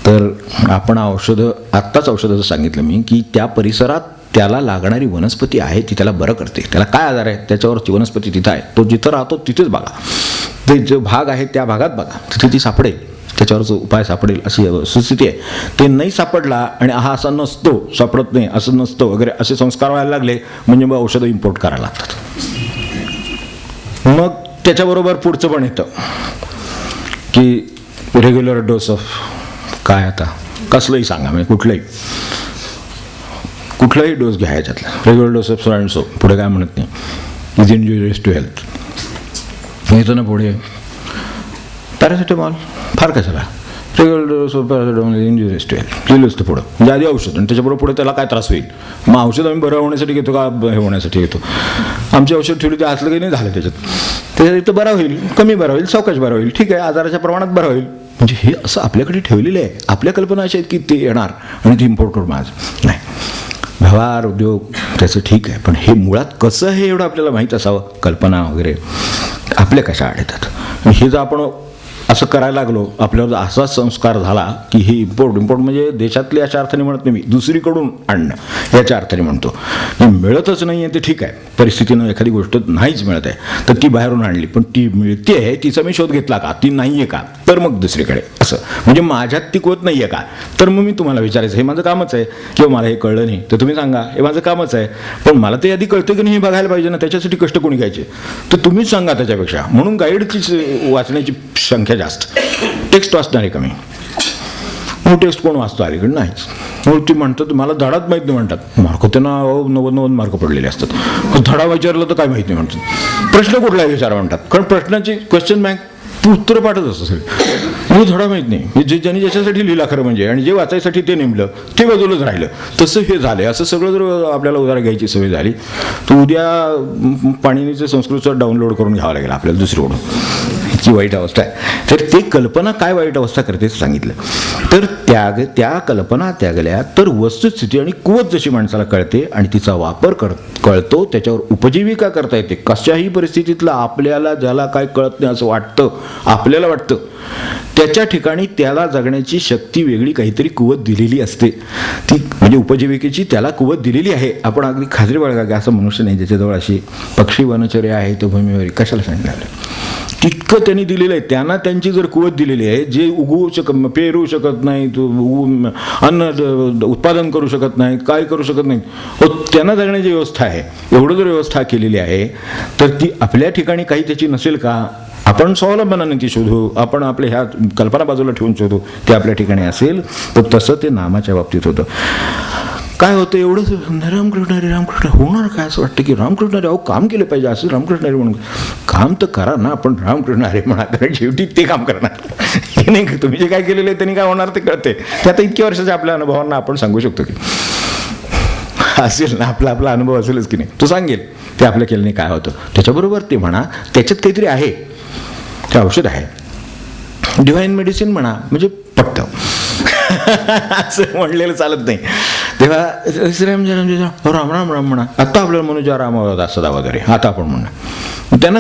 तर आपण आत्ताच औषधाचं सांगितलं मी की त्या परिसरात त्याला लागणारी वनस्पती आहे ती त्याला बरं करते. त्याला काय आजार आहे त्याच्यावरची वनस्पती तिथं आहे. तो जिथं राहतो तिथेच बघा, ते जो भाग आहे त्या भागात बघा, तिथे ती सापडेल, त्याच्यावरचा उपाय सापडेल अशी सुस्थिती आहे. ते नाही सापडला आणि हा असा नसतो, सापडत नाही असं नसतं वगैरे असे संस्कार व्हायला लागले म्हणजे मग औषधं इम्पोर्ट करायला लागतात. मग त्याच्याबरोबर पुढचं पण येतं की रेग्युलर डोस ऑफ काय, आता कसलंही सांगा म्हणजे कुठलाही डोस घ्या याच्यातला, regular dose of so and so, पुढे काय म्हणत नाही, इज इंज्युरियस टू हेल्थ. येतं ना पुढे पॅरासिटामॉल, फार कशाला, regular dose of paracetamol is injurious to health लिहिलं असतं पुढं, म्हणजे आधी औषध आणि त्याच्याबरोबर पुढे त्याला काय त्रास होईल. मग औषध आम्ही बरं होण्यासाठी घेतो का हे होण्यासाठी घेतो. आमची औषध ठेवली ते असलं काही नाही झालं त्याच्यात इथं बरं होईल, कमी बरं होईल, सावकाश बरं होईल, ठीक आहे, आजाराच्या प्रमाणात बरं होईल. म्हणजे हे असं आपल्याकडे ठेवलेलं आहे. आपल्या कल्पना अशा आहेत की ते येणार आणि ते इम्पोर्ट करून माझं नाही. व्यवहार उद्योग त्याचं ठीक आहे, पण हे मुळात कसं हे एवढं आपल्याला माहीत असावं. कल्पना वगैरे आपल्या कशा आढळतात. हे जर आपण असं करायला लागलो, आपल्यावर असा संस्कार झाला की हे इम्पोर्ट म्हणजे देशातले अशा अर्थाने म्हणत नाही मी, दुसरीकडून आणणं याच्या अर्थाने म्हणतो. हे मिळतच नाही आहे ते ठीक आहे, परिस्थितीनं एखादी गोष्ट नाहीच मिळत आहे तर ती बाहेरून आणली, पण ती मिळते आहे तिचा मी शोध घेतला का, ती नाही आहे का, तर मग दुसरीकडे असं म्हणजे माझ्यात ती कुवत नाही आहे का, तर मग मी तुम्हाला विचारायचं हे माझं कामच आहे. किंवा मला हे कळलं नाही तर तुम्ही सांगा हे माझं कामच आहे, पण मला ते आधी कळतं की नाही हे बघायला पाहिजे ना, त्याच्यासाठी कष्ट कोणी घ्यायचे तर तुम्हीच सांगा त्याच्यापेक्षा. म्हणून गाईडची वाचण्याची संख्या जास्त, टेक्स्ट वाचणारे कमी. मग टेक्स्ट कोण वाचतो अलीकडे नाहीच. मग ती म्हणतात मला धडाच माहीत नाही म्हणतात, मार्क त्यांना 90 मार्क पडलेले असतात. धडा विचारलं तर काय माहीत नाही म्हणतात. प्रश्न कुठला विचारा म्हणतात, कारण प्रश्नाची क्वेश्चन बँक उत्तर पाठच असतं सगळं. म्हणजे धडा माहीत नाही, जे ज्यांनी ज्याच्यासाठी लिहिला खरं म्हणजे, आणि जे वाचायसाठी ते नेमलं ते बाजूलाच राहिलं. तसं हे झालं. असं सगळं जर आपल्याला उदाहरण घ्यायची सवय झाली तर उद्या पाणिनीचं संस्कृतचं डाउनलोड करून घ्यावं लागेल आपल्याला दुसरीकडून. ची वाईट अवस्था आहे. तर ते कल्पना काय वाईट अवस्था करते सांगितलं. तर त्या कल्पना त्यागल्या तर वस्तुस्थिती आणि कुवत जशी माणसाला कळते आणि तिचा वापर कळतो, त्याच्यावर उपजीविका करता येते. कशाही परिस्थितीतला आपल्याला ज्याला काय कळत नाही असं वाटतं, आपल्याला वाटतं, त्याच्या ठिकाणी त्याला जगण्याची शक्ती वेगळी काहीतरी कुवत दिलेली असते. ती म्हणजे उपजीविकेची त्याला कुवत दिलेली आहे. आपण अगदी खाजरी बाळगा की असं मनुष्य नाही ज्याच्याजवळ अशी पक्षी वनचर्या आहे तो भूमीवर कशाला सांगितलं. तितकं त्यांनी दिलेलं आहे. त्यांना त्यांची जर कुवत दिलेली आहे, जे उगवू पेरू शकत नाही, अन्न उत्पादन करू शकत नाहीत, काय करू शकत नाहीत, त्यांना जगण्याची व्यवस्था आहे. एवढं जर व्यवस्था केलेली आहे तर ती आपल्या ठिकाणी काही त्याची नसेल का. आपण स्वावलंबनाने ती शोधू, आपण आपल्या ह्या कल्पना बाजूला ठेवून शोधू, ते आपल्या ठिकाणी असेल तर तसं ते नामाच्या बाबतीत होतं. काय होतं एवढंच रामकृष्ण होणार काय असं वाटतं की रामकृष्ण अहो काम केलं पाहिजे असं रामकृष्ण म्हणून. काम तर करा ना, आपण रामकृष्ण अरे म्हणा, कारण शेवटी ते काम करणार. हे नाही तुम्ही जे काय केलेलं आहे त्यांनी काय होणार ते कळते. ते आता इतक्या वर्षाच्या आपल्या अनुभवांना आपण सांगू शकतो की असेल ना, आपला अनुभव असेलच की नाही, तो सांगेल ते आपल्या केल्याने काय होतं. त्याच्याबरोबर ते म्हणा त्याच्यात काहीतरी आहे, ते औषध आहे, डिव्हाइन मेडिसिन म्हणा, म्हणजे पटतं असं म्हणलेलं चालत नाही. तेव्हा श्रीराम राम राम राम म्हणा. आता आपल्याला मनुजा राम सदा वगैरे आता आपण म्हणा. त्यांना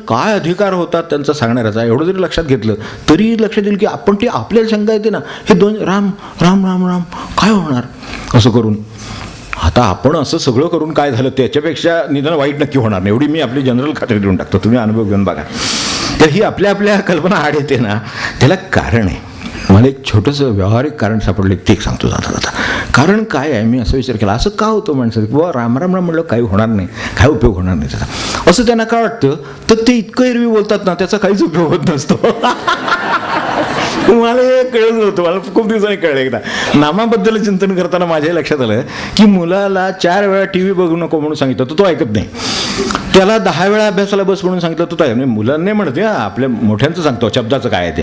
काय अधिकार होता त्यांचा सांगणाऱ्याचा, एवढं जरी लक्षात घेतलं तरी लक्षात येईल की आपण ते आपल्याला शंका येते ना, हे दोन राम राम राम राम काय होणार असं करून. आता आपण असं सगळं करून काय झालं त्याच्यापेक्षा निदान वाईट नक्की होणार नाही एवढी मी आपली जनरल खात्री देऊन टाकतो. तुम्ही अनुभव घेऊन बघा. तर ही आपल्या कल्पना आड येते ना, त्याला कारण आहे. मला एक छोटंसं व्यावहारिक कारण सापडले ते एक सांगतो जाता. कारण काय आहे, मी असा विचार केला असं का होतं माणसाचं की बाबा राम राम राम म्हणलं काही होणार नाही, काय उपयोग होणार नाही त्याचा, असं त्यांना काय वाटतं. तर ते इतकं एरवी बोलतात ना त्याचा काहीच उपयोग होत नसतो. मला हे कळत नव्हतं. मला खूप दिवसांनी कळलं एकदा. नामाबद्दल चिंतन करताना माझ्या लक्षात आलं की मुलाला 4 वेळा TV बघू नको म्हणून सांगितलं तर तो ऐकत नाही. त्याला 10 वेळा अभ्यासाला बस म्हणून सांगितलं तर तो मुलांना म्हणते, आपल्या मोठ्यांचं सांगतो शब्दाचं काय आहे ते.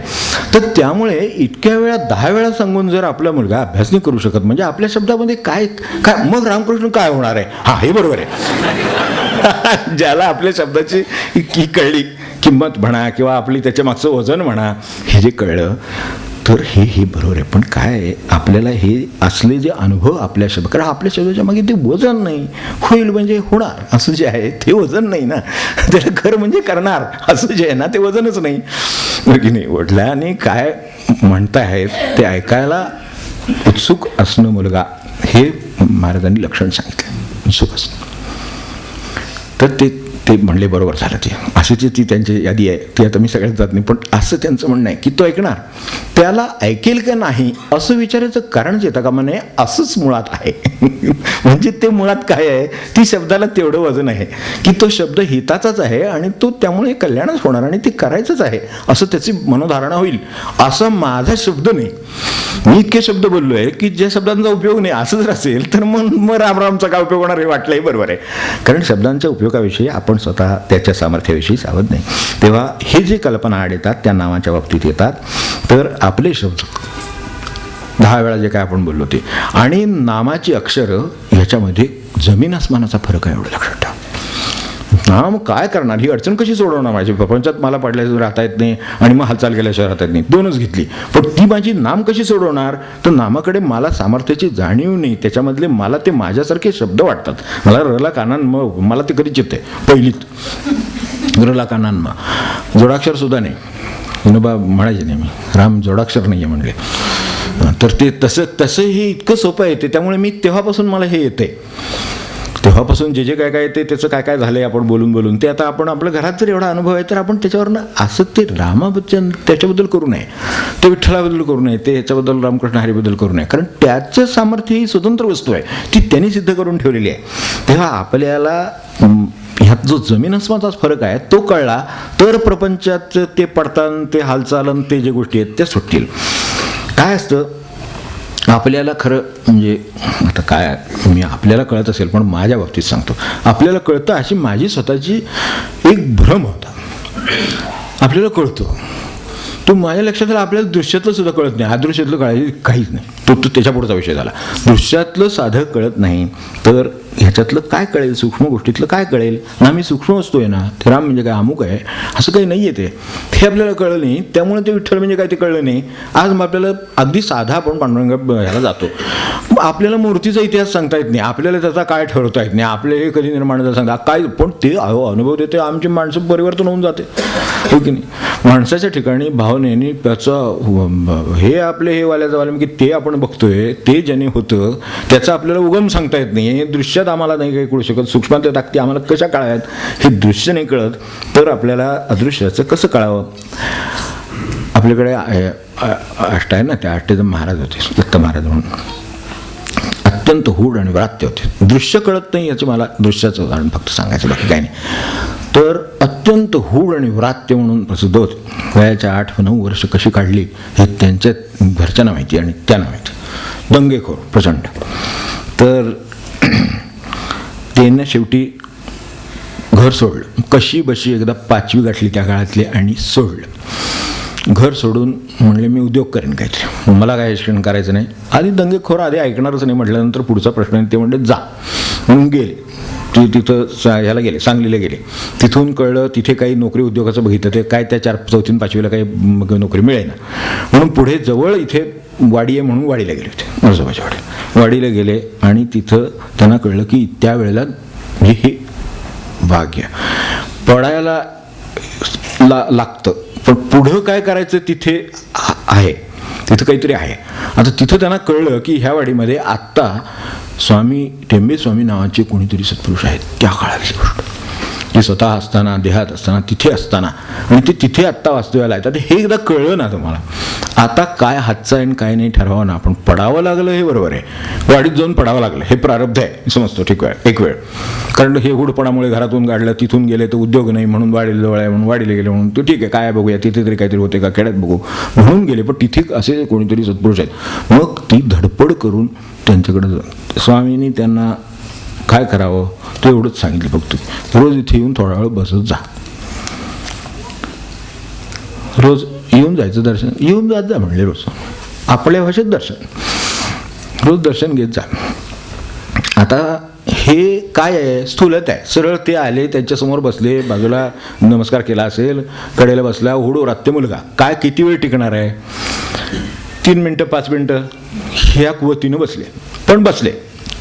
तर त्यामुळे इतक्या वेळा 10 वेळा सांगून जर आपला मुलगा अभ्यास नाही करू शकत, म्हणजे आपल्या शब्दामध्ये काय काय मग रामकृष्ण काय होणार आहे. हा, हे बरोबर आहे. ज्याला आपल्या शब्दाची की कळली किंमत म्हणा किंवा आपली त्याच्या मागचं वजन म्हणा, हे जे कळलं तर हे बरोबर आहे. पण काय आहे, आपल्याला हे असले जे अनुभव आपल्या शब्द, कारण आपल्या शब्दाच्या मागे ते वजन नाही. होईल म्हणजे होणार असं जे आहे ते वजन नाही ना. त्याला खरं म्हणजे करणार असं जे आहे ना ते वजनच नाही की नाही. वडिलांनी काय म्हणतायत ते ऐकायला उत्सुक असणं मुलगा, हे महाराजांनी लक्षण सांगितलं, उत्सुक असणं. तर ते म्हणले बरोबर झालं. ते अशीची ती त्यांची यादी आहे, ती आता मी सगळ्यात जात नाही. पण असं त्यांचं म्हणणं आहे की तो ऐकणार, त्याला ऐकेल का नाही असं विचारायचं कारण येतं का म्हणे, असंच मुळात आहे. म्हणजे ते मुळात काय आहे, ती शब्दाला तेवढं वजन आहे की तो शब्द हिताचाच आहे आणि तो त्यामुळे कल्याणच होणार आणि ते करायचंच आहे असं त्याची मनोधारणा होईल. असा माझा शब्द नाही. मी इतके शब्द बोललो आहे की ज्या शब्दांचा उपयोग नाही असं जर असेल तर मग रामरामचा काय उपयोग होणार हे वाटलंही बरोबर आहे. कारण शब्दांच्या उपयोगाविषयी आपण स्वतः त्याच्या सामर्थ्याविषयी सावध नाही. तेव्हा हे जे कल्पना आड येतात त्या नावाच्या बाबतीत येतात. तर आपले शब्द 10 वेळा जे काय आपण बोललो ते आणि नामाची अक्षरं ह्याच्यामध्ये जमीन आसमानाचा फरक आहे, एवढं लक्षात ठेवा. नाम काय करणार, ही अडचण कशी सोडवणार. माझी प्रपंचात मला पडल्याशिवाय राहता येत नाही आणि मग हालचाल केल्याशिवाय राहता येत नाही, 2च घेतली. पण ती माझी नाम कशी सोडवणार. तर नामाकडे मला सामर्थ्याची जाणीव नाही, त्याच्यामधले मला ते माझ्यासारखे शब्द वाटतात. मला रला कानान मग मला ते कधीच येते पहिलीत, रला कानान मग जोडाक्षर सुद्धा नाही. विनोबा म्हणायचे नाही मी, राम जोडाक्षर नाही आहे म्हणले. तर ते तसं हे इतकं सोपं येते. त्यामुळे मी तेव्हापासून मला हे येते. तेव्हापासून जे काय काय येते त्याचं काय काय झालंय आपण बोलून ते आता आपण आपल्या घरात जर एवढा अनुभव आहे तर आपण त्याच्यावरनं असं ते रामाबद्दल त्याच्याबद्दल करू नये, ते विठ्ठलाबद्दल करू नये, ते ह्याच्याबद्दल रामकृष्ण हरीबद्दल करू नये. कारण त्याचं सामर्थ्य ही स्वतंत्र वस्तू आहे, ती त्यांनी सिद्ध करून ठेवलेली आहे. तेव्हा आपल्याला ह्यात जो जमीन आसमानाचा फरक आहे तो कळला तर प्रपंचात ते पडतान, ते हालचालन, ते जे गोष्टी आहेत त्या सुटतील. काय असतं आपल्याला खरं म्हणजे आता काय मी आपल्याला कळत असेल पण माझ्या बाबतीत सांगतो, आपल्याला कळतं अशी माझी स्वतःची एक भ्रम होता. आपल्याला कळतो तो माझ्या लक्षात आला, आपल्याला दृश्यातलं सुद्धा कळत नाही, अदृश्यातलं कळायचं काहीच नाही. तो त्याच्या पुढचा विषय झाला. दृश्यातलं साधं कळत नाही तर ह्याच्यातलं काय कळेल, सूक्ष्म गोष्टीतलं काय कळेल ना. मी सूक्ष्म वस्तू आहे ना, ते राम म्हणजे काय अमुक आहे असं काही नाही आहे. ते आपल्याला कळलं नाही, त्यामुळे ते विठ्ठल म्हणजे काय ते कळलं नाही. आज मग आपल्याला अगदी साधा आपण पांडुरंग ह्याला जातो, आपल्याला मूर्तीचा इतिहास सांगता येत नाही, आपल्याला त्याचा काय ठरवता येत नाही, आपले हे कधी निर्माण झालं सांगा काय. पण ते अनुभव देते, आमची माणसं परिवर्तन होऊन जाते हो की नाही. माणसाच्या ठिकाणी भावनेने त्याचं हे आपले हे वाल्याचं की ते आपण बघतोय ते ज्याने होतं त्याचा आपल्याला उगम सांगता येत नाही. हे दृश्यात आम्हाला नाही काही कळू शकत, सूक्ष्मात टाकते आम्हाला कशा कळाव्यात हे दृश्य नाही कळत, तर आपल्याला अदृश्याचं कसं कळावं. आपल्याकडे अष्ट आहे ना, त्या अष्टेचे महाराज होते, दत्त महाराज म्हणून, अत्यंत हूड आणि व्रात्य होते. दृश्य कळत नाही याचं मला दृश्याचं उदाहरण फक्त सांगायचं, बाकी काही नाही. तर अत्यंत हूड आणि व्रात्य म्हणून प्रसिद्ध होते. वयाच्या 8-9 वर्ष कशी काढली हे त्यांच्या घरच्यांना माहिती आणि त्यांना माहिती. दंगेखोर प्रचंड. तर त्यांना शेवटी घर सोडलं, कशी बशी एकदा 5वी गाठली त्या काळातली आणि सोडलं. घर सोडून म्हणले मी उद्योग करेन काहीतरी, मला काय शिक्षण करायचं नाही. आधी दंगेखोर आधी ऐकणारच नाही, म्हटल्यानंतर पुढचा प्रश्न ते म्हणले जा म्हणून गेले. ती तिथं ह्याला गेले, सांगलीला गेले. तिथून कळलं तिथे काही नोकरी उद्योगाचं बघितलं, ते काय त्या 4वी 5वीला काही नोकरी मिळेना. म्हणून पुढे जवळ इथे वाडी आहे म्हणून वाडीला गेले होते, नरसोबाच्या वाडीला गेले. आणि तिथं त्यांना कळलं की त्यावेळेला हे भाग्य पडायला लागतं, पण पुढं काय करायचं तिथे आहे, तिथं काहीतरी आहे. आता तिथं त्यांना कळलं की ह्या वाडीमध्ये आत्ता स्वामी टेंबे स्वामी नावाचे कोणीतरी सत्पुरुष आहेत, त्या काळातली गोष्ट. की स्वतः असताना, देहात असताना, तिथे असताना, आणि ते तिथे आत्ता वास्तव्याला येतात. हे एकदा कळलं ना तुम्हाला, आता काय हातचं आहे आणि काय नाही ठरवावं ना. आपण पडावं लागलं हे बरोबर आहे, वाडीत जाऊन पडावं लागलं हे प्रारब्ध आहे समजतो, ठीक आहे एक वेळ. कारण हे हुडपणामुळे घरातून काढलं, तिथून गेले तर उद्योग नाही म्हणून वाडीला जवळ आहे म्हणून वाडीला गेले म्हणून, तो ठीक आहे काय बघूया तिथे तरी काहीतरी होते का, खेड्यात बघू म्हणून गेले. पण तिथे असे कोणीतरी सत्पुरुष आहेत. मग ती धडपड करून त्यांच्याकडे स्वामींनी त्यांना काय करावं ते एवढंच सांगितलं फक्त, रोज इथे येऊन थोडा वेळ बसत जा, रोज येऊन जायचं दर्शन, येऊन जात जा म्हणले, रोज आपल्या भाषेत दर्शन, रोज दर्शन घेत जा. आता हे काय आहे, स्थूलत आहे. सरळ ते आले, त्यांच्यासमोर बसले, बाजूला नमस्कार केला असेल, कडेला बसला, हुडू रात्ते मुलगा, काय किती वेळ टिकणार आहे, 3 मिनटं 5 मिनटं ह्या कुवतीनं बसले. पण बसले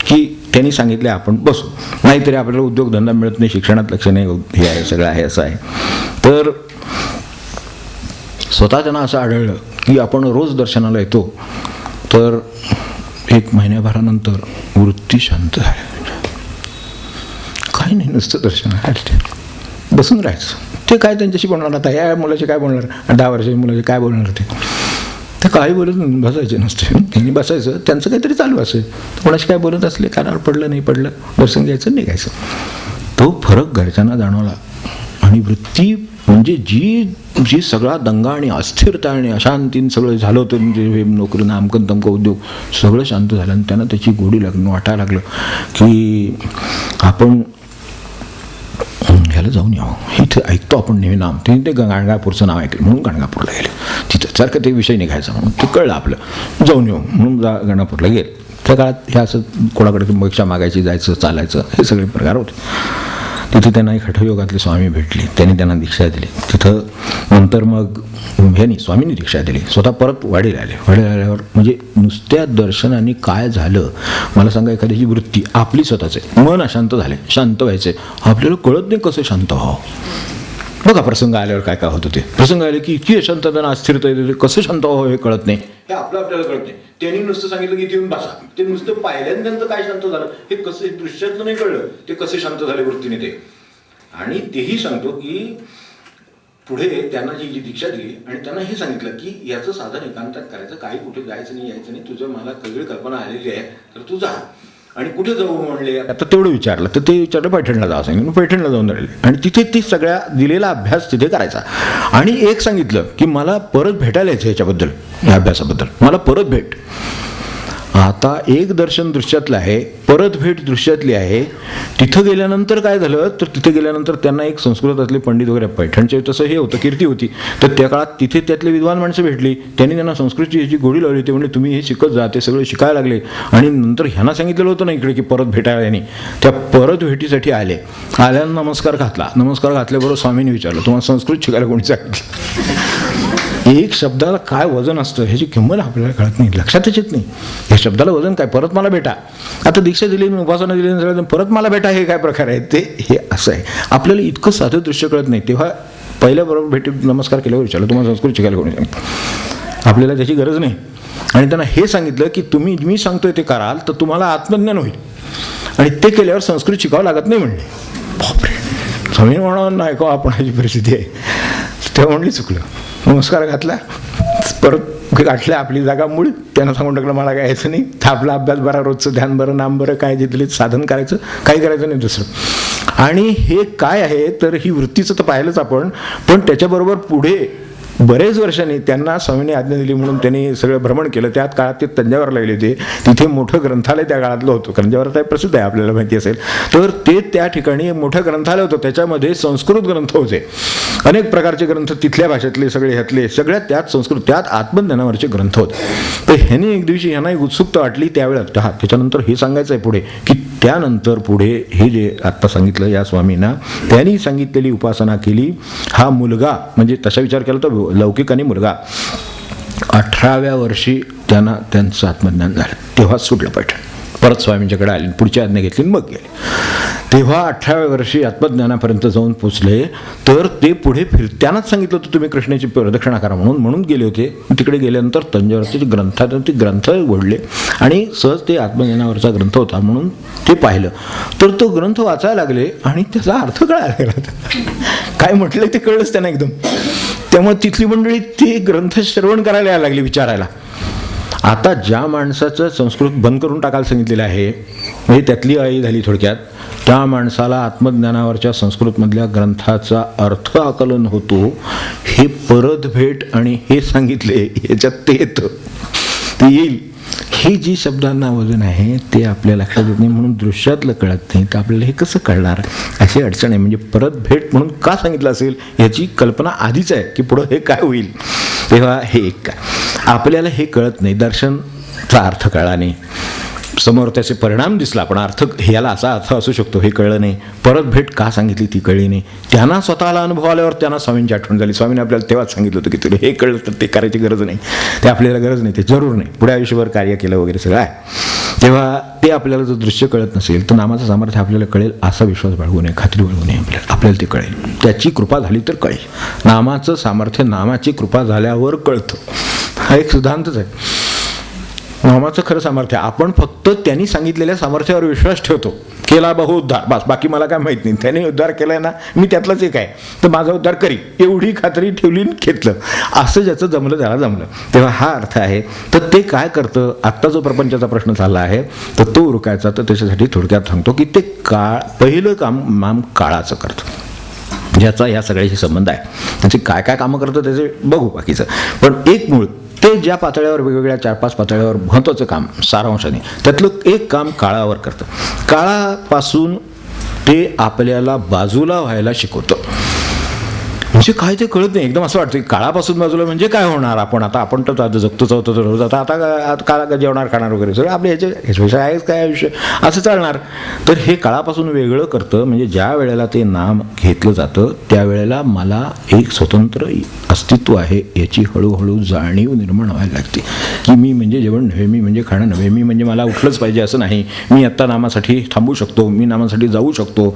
की त्यांनी सांगितले आपण बसू, नाहीतरी आपल्याला उद्योगधंदा मिळत नाही, शिक्षणात लक्ष नाही, हे आहे सगळं आहे असं आहे. तर स्वतः त्यांना असं आढळलं की आपण रोज दर्शनाला येतो, तर 1 महिन्याभरानंतर वृत्ती शांत झाली. काही नाही, नुसतं दर्शनाला बसून राहायचं. ते काय त्यांच्याशी बोलणार, आता या मुलाचे काय बोलणार, 10 वर्षाच्या मुलाचे काय बोलणार, ते काही बोलत बसायचे नसते. त्यांनी बसायचं, त्यांचं काहीतरी चालू असेल, कोणाशी काय बोलत असले, कानावर पडलं नाही पडलं, दर्शन घ्यायचं निघायचं. तो फरक घरच्यांना जाणवला. आणि वृत्ती म्हणजे जी सगळा दंगा आणि अस्थिरता आणि अशांतीन सगळं झालं होतं, म्हणजे हे नोकरी नामकन तमकं उद्योग सगळं शांत झालं. आणि त्यांना त्याची गोडी लागून वाटायला लागलं की आपण ह्याला जाऊन यावं, इथे ऐकतो आपण नेहमी नाम, ते गाणगापूरचं नाव ऐकलं म्हणून गाणगापूरला गेले. तिथं सारखं ते विषय निघायचा म्हणून ते कळलं आपलं, जाऊन येऊ म्हणून गाणगापूरला गेले. त्या काळात हे असं कोणाकडे भिक्षा मागायची, जायचं, चालायचं, हे सगळे प्रकार होते. तिथे त्यांना एक हठयोगातले स्वामी भेटले, त्यांनी त्यांना दीक्षा दिली. तिथं नंतर मग ह्यांनी स्वामींनी दीक्षा दिली. स्वतः परत वाडीला आले. वाडीला आल्यावर म्हणजे नुसत्या दर्शनाने काय झालं मला सांगा, एखाद्याची वृत्ती आपली स्वतःच आहे, मन अशांत झाले, शांत व्हायचे, आपल्याला कळत नाही कसं शांत व्हावं. बघा प्रसंग आल्यावर काय काय होतं, ते प्रसंग आले की इतकी अशांतता अस्थिरता येते, कसं शांत व्हावं हे कळत नाही, हे आपल्याला कळत नाही. त्यांनी नुसतं सांगितलं की येऊन बसा, ते नुसतं पाहिल्याने त्यांचं काय शांत झालं हे कसं दृश्यातलं नाही कळलं, ते कसे शांत झाले वृत्तीने ते. आणि तेही सांगतो की पुढे त्यांना जी दीक्षा दिली आणि त्यांना हे सांगितलं की याचं साधन एकांतात करायचं, काही कुठे जायचं नाही, यायचं नाही, तुझं मला सगळी कल्पना आलेली आहे, तर तू जा. आणि कुठे जाऊ म्हणले, आता तेवढं विचारलं तर ते विचारलं पैठणला जावं, सांगितलं पैठणला जाऊन राहिले. आणि तिथे ती सगळ्या दिलेला अभ्यास तिथे करायचा. आणि एक सांगितलं की मला परत भेटायला यायचं ह्याच्याबद्दल, ह्या अभ्यासाबद्दल मला परत भेट. आता एक दर्शन दृश्यातलं आहे, परत भेट दृश्यातली आहे. तिथं गेल्यानंतर काय झालं, तर तिथे गेल्यानंतर त्यांना एक संस्कृतातले पंडित वगैरे, पैठणचे तसं हे होतं, कीर्ती होती, तर त्या काळात तिथे त्यातले विद्वान माणसं भेटली. त्यांनी त्यांना संस्कृतची ह्याची गोडी लावली. ते म्हणजे तुम्ही हे शिकत जा, ते सगळं शिकायला लागले. आणि नंतर ह्यांना सांगितलेलं होतं ना इकडे की परत भेटायला, यांनी त्या परत भेटीसाठी आले. आल्यानं नमस्कार घातला. नमस्कार घातल्याबरोबर स्वामींनी विचारलं तुम्हाला संस्कृत शिकायला कोणी सांगितलं. एक शब्दाला काय वजन असतं ह्याची किंमत आपल्याला कळत नाही, लक्षातच येत नाही. या शब्दाला वजन काय, परत मला भेटा. आता दीक्षा दिली, उपासना दिली, सगळं परत मला भेटा, हे काय प्रकार आहे ते, हे असं आहे. आपल्याला इतकं साधं दृश्य कळत नाही. तेव्हा पहिल्याबरोबर भेटी नमस्कार केल्यावर विचारलं तुम्हाला संस्कृत शिकायला कोणी सांगितलं. आपल्याला त्याची गरज नाही. आणि त्यांना हे सांगितलं की तुम्ही मी सांगतोय ते कराल तर तुम्हाला आत्मज्ञान होईल, आणि ते केल्यावर संस्कृत शिकावं लागत नाही म्हणले. बापरे, स्वामी म्हणून नाही का आपण ह्याची परिस्थिती आहे. तेव्हा म्हणली चुकलं. नमस्कार घातला, परत गाठल्या आपली जागा मूळ. त्यांना सांगून टाकलं मला काय यायचं नाही, तर आपला अभ्यास बरा, रोजचं ध्यान बरं, नाम बरं, काय जिथले साधन करायचं, काही करायचं नाही दुसरं. आणि हे काय आहे तर ही वृत्तीचं तर पाहिलंच आपण, पण त्याच्याबरोबर पुढे बरेच वर्षांनी त्यांना स्वामींनी आज्ञा दिली म्हणून त्यांनी सगळं भ्रमण केलं. त्यात काळात ते तंजावरला गेले होते. तिथे मोठं ग्रंथालय त्या काळातलं होतं. तंजावर काय प्रसिद्ध आहे आपल्याला माहिती असेल. तर ते त्या ठिकाणी मोठं ग्रंथालय होतं. त्याच्यामध्ये संस्कृत ग्रंथ होते, अनेक प्रकारचे ग्रंथ, तिथल्या भाषेतले सगळे, ह्यातले सगळ्यात त्यात संस्कृत, त्यात आत्मज्ञानावरचे ग्रंथ होते. तर ह्यांनी एक दिवशी ह्यांना एक उत्सुकता वाटली त्यावेळेला. त्याच्यानंतर हे सांगायचं आहे पुढे की त्यानंतर पुढे हे जे आत्ता सांगितलं या स्वामींना, त्यांनी सांगितलेली उपासना केली. हा मुलगा म्हणजे तसा विचार केला तर लौकिक आणि मुलगा 18व्या वर्षी त्यांचं आत्मज्ञान झालं. तेव्हा सुटलं पैठण. परत स्वामींच्याकडे आले, पुढची आज्ञा घेतली, मग गेले. तेव्हा 18व्या वर्षी आत्मज्ञानापर्यंत जाऊन पोचले, तर ते पुढे फिरत्यानाच सांगितलं होतं तुम्ही कृष्णाची प्रदक्षिणा करा म्हणून गेले होते. तिकडे गेल्यानंतर तंजावरचे ग्रंथ ओढले आणि सहज ते आत्मज्ञानावरचा ग्रंथ होता म्हणून ते पाहिलं. तर तो ग्रंथ वाचायला लागले आणि त्याचा अर्थ कळायला लागला. काय म्हटलं ते कळलंच त्यांना एकदम. त्यामुळे तिथली मंडळी ते ग्रंथ श्रवण करायला यायला लागली, विचारायला. आता ज्या माणसाचं संस्कृत बंद करून टाकायला सांगितलेलं आहे, म्हणजे त्यातली आई झाली थोडक्यात, त्या माणसाला आत्मज्ञानावरच्या संस्कृतमधल्या ग्रंथाचा अर्थ आकलन होतो. हे परत भेट आणि हे सांगितले ह्याच्यात ते येतं, ते येईल. हे जी शब्दांना वजन आहे ते आपल्या लक्षात येत नाही, म्हणून दृश्यातलं कळत नाही. तर आपल्याला हे कसं कळणार, अशी अडचण आहे. म्हणजे परत भेट म्हणून का सांगितलं असेल याची कल्पना आधीच आहे की पुढं हे काय होईल. तेव्हा हे एक काय आपल्याला हे कळत नाही, दर्शनचा अर्थ कळला नाही, समोर त्याचे परिणाम दिसला पण अर्थ ह्याला असा अर्थ असू शकतो हे कळलं नाही. परत भेट का सांगितली ती कळली नाही. त्यांना स्वतःला अनुभव आल्यावर त्यांना स्वामींची आठवण झाली. स्वामींनी आपल्याला तेव्हाच सांगितलं होतं की तुला हे कळलं तर ते करायची गरज नाही, ते आपल्याला गरज नाही, ते जरूर नाही, पुढे आयुष्यभर कार्य केलं वगैरे सगळं आहे. तेव्हा ते आपल्याला जर दृश्य कळत नसेल तर नामाचं सामर्थ्य आपल्याला कळेल असा विश्वास बाळगू नये, खात्री बाळगू नये. आपल्याला ते कळेल, त्याची कृपा झाली तर कळेल. नामाचं सामर्थ्य नामाची कृपा झाल्यावर कळतं, हा एक सिद्धांतच आहे. नामाचं खरं सामर्थ्य आपण फक्त त्यांनी सांगितलेल्या सामर्थ्यावर विश्वास ठेवतो. केला बहु उद्धार, बस बाकी मला काय माहीत नाही, त्याने उद्धार केलाय ना, मी त्यातलाच एक आहे तर माझा उद्धार करी, एवढी खात्री ठेवली घेतलं. असं ज्याचं जमलं त्याला जमलं. तेव्हा हा अर्थ आहे. तर ते काय करतं, आत्ता जो प्रपंचाचा प्रश्न चालला आहे तर तो उरकायचा. तर त्याच्यासाठी थोडक्यात सांगतो की ते पहिलं काम काळाचं करतं, ज्याचा या सगळ्याशी संबंध आहे. त्याचे काय काय कामं करतं त्याचे बघू बाकीचं. पण एक मूळ ते ज्या पातळ्यावर वेगवेगळ्या 4-5 पातळ्यावर महत्त्वाचं काम सारांशाने त्यातलं एक काम काळावर करतं. काळापासून ते आपल्याला बाजूला व्हायला शिकवतं. म्हणजे काय ते कळत नाही. एकदम असं वाटतं की काळापासून बाजूला म्हणजे काय होणार, आपण तर जगतो चौथं रोज आता काळा जेवणार खाणार वगैरे सगळं आपल्या ह्याच्यापेक्षा आहेच काय आयुष्य असं चालणार. तर हे काळापासून वेगळं करतं. म्हणजे ज्या वेळेला ते नाम घेतलं जातं त्यावेळेला मला एक स्वतंत्र अस्तित्व आहे याची हळूहळू जाणीव निर्माण व्हायला लागते. की मी म्हणजे जेवण नव्हे, मी म्हणजे खाणं नव्हे, मी म्हणजे मला उठलंच पाहिजे असं नाही, मी आत्ता नामासाठी थांबू शकतो, मी नामासाठी जाऊ शकतो.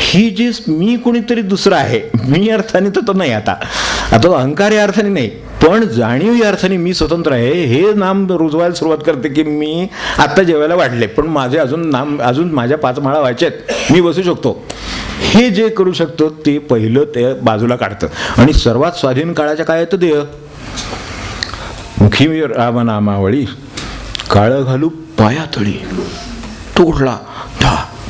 ही जे मी कोणीतरी दुसरं आहे, मी अर्थाने तर नाही, आता अहंकार या अर्थाने नाही, पण जाणीव या अर्थाने मी स्वतंत्र आहे. हे नाम रुजवायला सुरुवात करते की मी आत्ता जेवायला वाढले पण माझे अजून माझ्या 5 माळा व्हायच्यात, मी बसू शकतो. हे जे करू शकतो ते पहिलं ते बाजूला काढतं. आणि सर्वात स्वाधीन काळाच्या काय येतं देह, मुखी रामनामावळी काळं घालू पायातळी, तोडला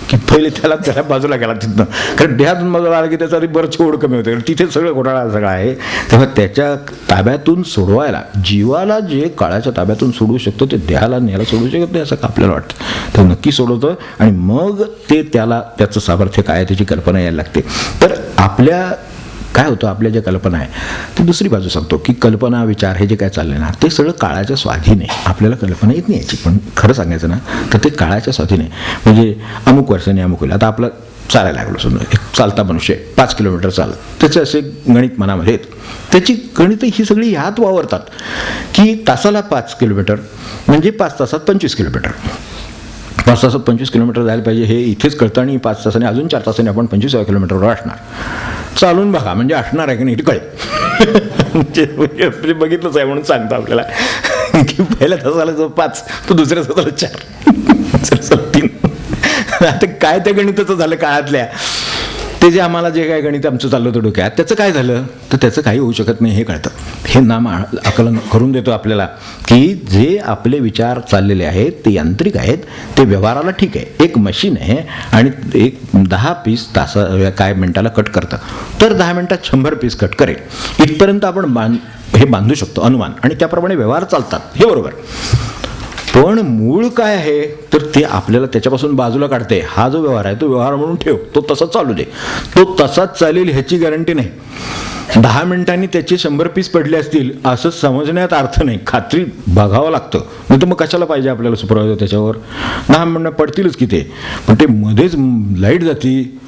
की पहिले त्याला बाजूला गेला तिथनं. कारण देहातून बाजूला आला की त्याचा बरंच ओढ कमी होते, कारण तिथे सगळं घोटाळा सगळं आहे. तेव्हा त्याच्या ताब्यातून सोडवायला, जीवाला जे काळाच्या ताब्यातून सोडवू शकतो ते देहाला न्यायला सोडवू शकत नाही असं आपल्याला वाटतं. तर नक्की सोडवतं आणि मग ते त्याचं सामर्थ्य काय त्याची कल्पना यायला लागते. तर आपल्या काय होतं, आपल्या ज्या कल्पना आहे ती दुसरी बाजू सांगतो की कल्पना विचार हे जे काय चाललं ना ते सगळं काळाच्या स्वाधीन आहे. आपल्याला कल्पना येत नाही याची, पण खरं सांगायचं ना तर ते काळाच्या स्वाधीन आहे. म्हणजे अमुक वर्षाने अमुक होईल. आता आपलं चालायला लागलो समजा, एक चालता मनुष्य 5 किलोमीटर चालत, त्याचे असे गणित मनामध्ये आहेत. त्याची गणितं ही सगळी ह्यात वावरतात की तासाला 5 किलोमीटर म्हणजे 5 तासात 25 किलोमीटर, 5 तासात 25 किलोमीटर जायला पाहिजे हे इथेच कळतं. आणि 5 तासाने अजून 4 तासाने आपण 25 किलोमीटरवर असणार. चालून बघा म्हणजे असणार आहे की नाही कळेल. म्हणजे बघितलंच आहे म्हणून सांगतो आपल्याला की पहिल्या तासाला जो 5 तो दुसऱ्या तासाला 4 3. आता काय त्या गणिताचं झालं काळातल्या, ते जे आम्हाला जे काय गणित आमचं चाललं होतं डोक्यात त्याचं काय झालं तर त्याचं काही होऊ शकत नाही हे कळतं. हे नाम आकलन करून देतो आपल्याला की जे आपले विचार चाललेले आहेत ते यांत्रिक आहेत, ते व्यवहाराला ठीक आहे. एक मशीन आहे आणि एक 10 पीस काय मिनिटाला कट करतं, तर 10 मिनिटात 100 पीस कट करेल. इथपर्यंत आपण हे बांधू शकतो अनुमान, आणि त्याप्रमाणे व्यवहार चालतात, हे बरोबर. पण मूळ काय आहे तर ते आपल्याला त्याच्यापासून बाजूला काढते. हा जो व्यवहार आहे तो व्यवहार म्हणून ठेव, तो तसाच चालू दे, तो तसाच चालेल ह्याची गॅरंटी नाही. 10 मिनिटांनी त्याचे 100 पीस पडले असतील असं समजण्यात अर्थ नाही, खात्री बघावं लागतं. नाही तर मग कशाला पाहिजे आपल्याला सुपरवायझर त्याच्यावर. 10 मिनिटं पडतीलच की ते, पण ते मध्येच लाईट जाती,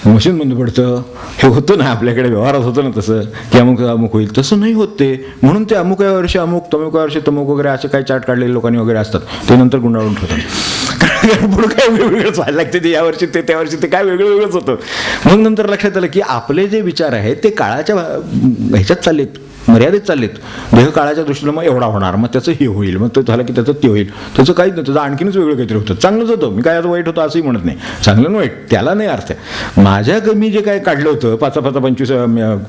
मशीन बंद पडतं, हे होतं ना आपल्याकडे व्यवहारात होतं ना तसं की अमुक होईल, तसं नाही होत ते. म्हणून ते अमुक या वर्षी अमुक, तमुक या वर्षी तमुक वगैरे असे काही चार्ट काढलेले लोकांनी वगैरे असतात, ते नंतर गुंडाळून ठेवतात. पुढं काय वेगवेगळंच व्हायला लागते ते, यावर्षी ते त्यावर्षी ते काय वेगळं वेगळंच होतं. मग नंतर लक्षात आलं की आपले जे विचार आहेत ते काळाच्या ह्याच्यात चाललेत, मर्यादित चाललेत. देह काळाच्या दृष्टीनं मग एवढा होणार, मग त्याचं हे होईल, मग ते झालं की त्याचं ते होईल. त्याचं काहीच नाही, त्याचं आणखीनच वेगळं काहीतरी होतं. चांगलंच होतं, मी काय आता वाईट होतं असंही म्हणत नाही, चांगलं आणि वाईट त्याला नाही अर्थ आहे. माझ्या मी जे काय काढलं होतं 5-25